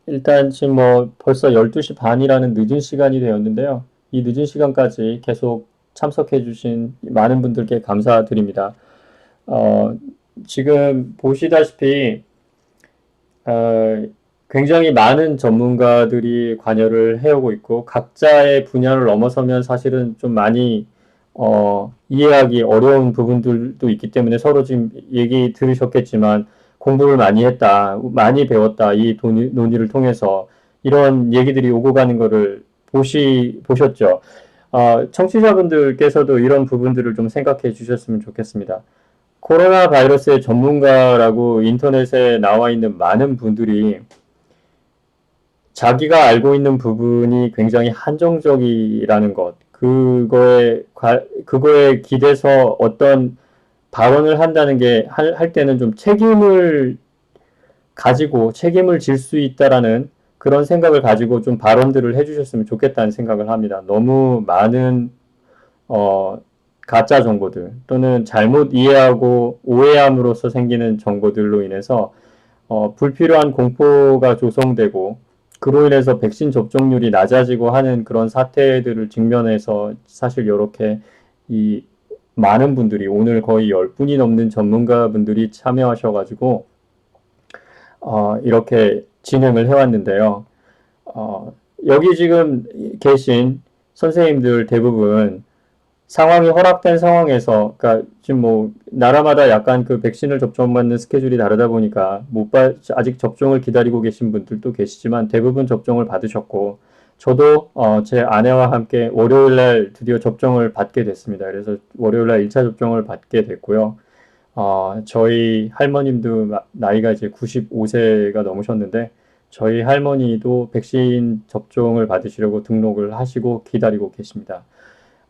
[SPEAKER 3] 일단 지금 뭐 벌써 12시 반이라는 늦은 시간이 되었는데요. 이 늦은 시간까지 계속 참석해 주신 많은 분들께 감사드립니다. 지금 보시다시피 굉장히 많은 전문가들이 관여를 해오고 있고 각자의 분야를 넘어서면 사실은 좀 많이 이해하기 어려운 부분들도 있기 때문에 서로 지금 얘기 들으셨겠지만 공부를 많이 했다, 많이 배웠다, 이 논의를 통해서 이런 얘기들이 오고 가는 거를 보셨죠. 청취자분들께서도 이런 부분들을 좀 생각해 주셨으면 좋겠습니다. 코로나 바이러스의 전문가라고 인터넷에 나와 있는 많은 분들이 자기가 알고 있는 부분이 굉장히 한정적이라는 것, 그거에 기대서 어떤 발언을 한다는 게 할 때는 좀 책임을 질 수 있다라는 그런 생각을 가지고 좀 발언들을 해주셨으면 좋겠다는 생각을 합니다. 너무 많은 가짜 정보들 또는 잘못 이해하고 오해함으로써 생기는 정보들로 인해서 불필요한 공포가 조성되고 그로 인해서 백신 접종률이 낮아지고 하는 그런 사태들을 직면해서 사실 이렇게 이 많은 분들이 오늘 거의 10분이 넘는 전문가분들이 참여하셔가지고 이렇게 진행을 해왔는데요. 여기 지금 계신 선생님들 대부분 상황이 허락된 상황에서, 그러니까 지금 뭐 나라마다 약간 그 백신을 접종받는 스케줄이 다르다 보니까 아직 접종을 기다리고 계신 분들도 계시지만 대부분 접종을 받으셨고, 저도 제 아내와 함께 월요일날 드디어 접종을 받게 됐습니다. 그래서 월요일날 1차 접종을 받게 됐고요. 저희 할머님도 나이가 이제 95세가 넘으셨는데 저희 할머니도 백신 접종을 받으시려고 등록을 하시고 기다리고 계십니다.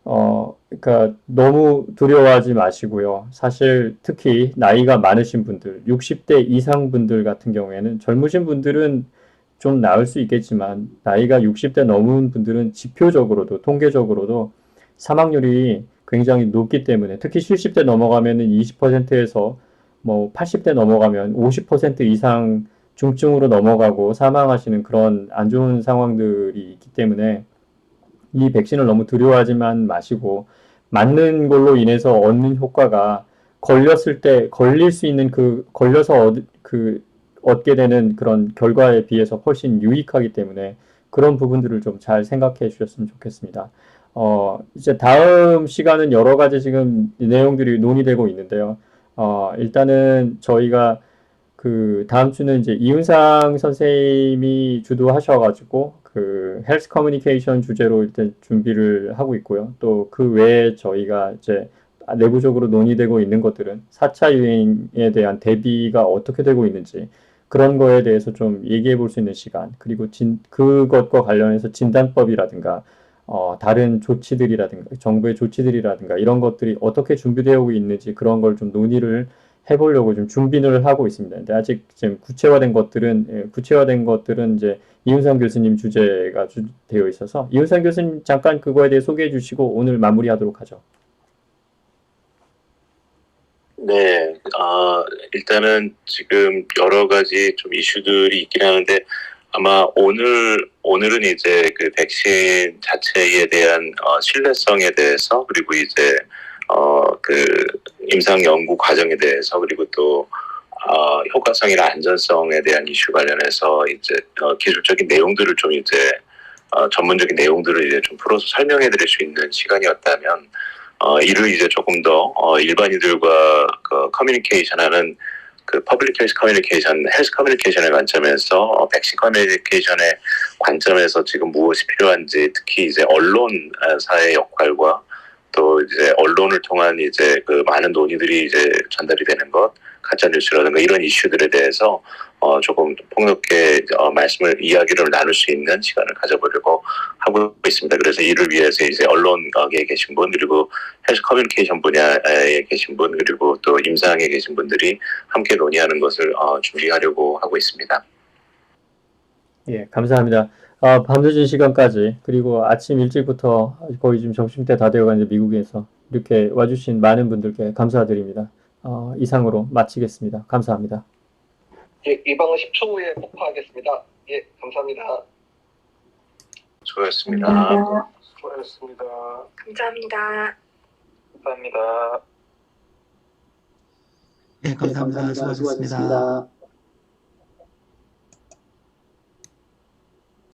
[SPEAKER 3] 그러니까 너무 두려워하지 마시고요. 사실 특히 나이가 많으신 분들, 60대 이상 분들 같은 경우에는 젊으신 분들은 좀 나을 수 있겠지만 나이가 60대 넘은 분들은 지표적으로도 통계적으로도 사망률이 굉장히 높기 때문에 특히 70대 넘어가면은 20%에서 뭐 80대 넘어가면 50% 이상 중증으로 넘어가고 사망하시는 그런 안 좋은 상황들이 있기 때문에 이 백신을 너무 두려워하지만 마시고 맞는 걸로 인해서 얻는 효과가 걸릴 수 있는 걸려서 얻게 되는 그런 결과에 비해서 훨씬 유익하기 때문에 그런 부분들을 좀 잘 생각해 주셨으면 좋겠습니다. 이제 다음 시간은 여러 가지 지금 내용들이 논의되고 있는데요. 일단은 저희가 다음 주는 이제 이윤상 선생님이 주도하셔가지고 헬스 커뮤니케이션 주제로 일단 준비를 하고 있고요. 또 그 외에 저희가 이제 내부적으로 논의되고 있는 것들은 4차 유행에 대한 대비가 어떻게 되고 있는지 그런 거에 대해서 좀 얘기해 볼 수 있는 시간, 그리고 그것과 관련해서 진단법이라든가 다른 조치들이라든가 정부의 조치들이라든가 이런 것들이 어떻게 준비되어 있는지 그런 걸 좀 논의를 해보려고 좀 준비를 하고 있습니다. 근데 아직 지금 구체화된 것들은 이제 이윤상 교수님 주제가 되어 있어서 이윤상 교수님 잠깐 그거에 대해 소개해 주시고 오늘 마무리하도록 하죠.
[SPEAKER 8] 네, 일단은 지금 여러 가지 좀 이슈들이 있긴 하는데 아마 오늘은 이제 그 백신 자체에 대한 신뢰성에 대해서 그리고 이제 그 임상 연구 과정에 대해서 그리고 또 효과성이나 안전성에 대한 이슈 관련해서 이제 기술적인 내용들을 좀 이제 전문적인 내용들을 이제 좀 풀어서 설명해 드릴 수 있는 시간이었다면 이를 이제 조금 더 일반인들과 커뮤니케이션하는 그 퍼블릭 헬스 커뮤니케이션, 헬스 커뮤니케이션의 관점에서 백신 커뮤니케이션의 관점에서 지금 무엇이 필요한지, 특히 이제 언론사의 역할과 또 이제 언론을 통한 이제 그 많은 논의들이 이제 전달이 되는 것, 가짜 뉴스라든가 이런 이슈들에 대해서 조금 폭넓게 이야기를 나눌 수 있는 시간을 가져보려고 하고 있습니다. 그래서 이를 위해서 이제 언론계에 계신 분, 그리고 헬스 커뮤니케이션 분야에 계신 분, 그리고 또 임상에 계신 분들이 함께 논의하는 것을 준비하려고 하고 있습니다.
[SPEAKER 3] 예, 감사합니다. 밤늦은 시간까지, 그리고 아침 일찍부터 거의 지금 점심때 다 되어가는 미국에서 이렇게 와주신 많은 분들께 감사드립니다. 이상으로 마치겠습니다. 감사합니다.
[SPEAKER 1] 예, 이 방은 10초 후에 폭파하겠습니다. 예, 감사합니다.
[SPEAKER 8] 수고하셨습니다.
[SPEAKER 10] 수고하셨습니다.
[SPEAKER 7] 감사합니다.
[SPEAKER 6] 감사합니다.
[SPEAKER 5] 네, 감사합니다. 수고하셨습니다.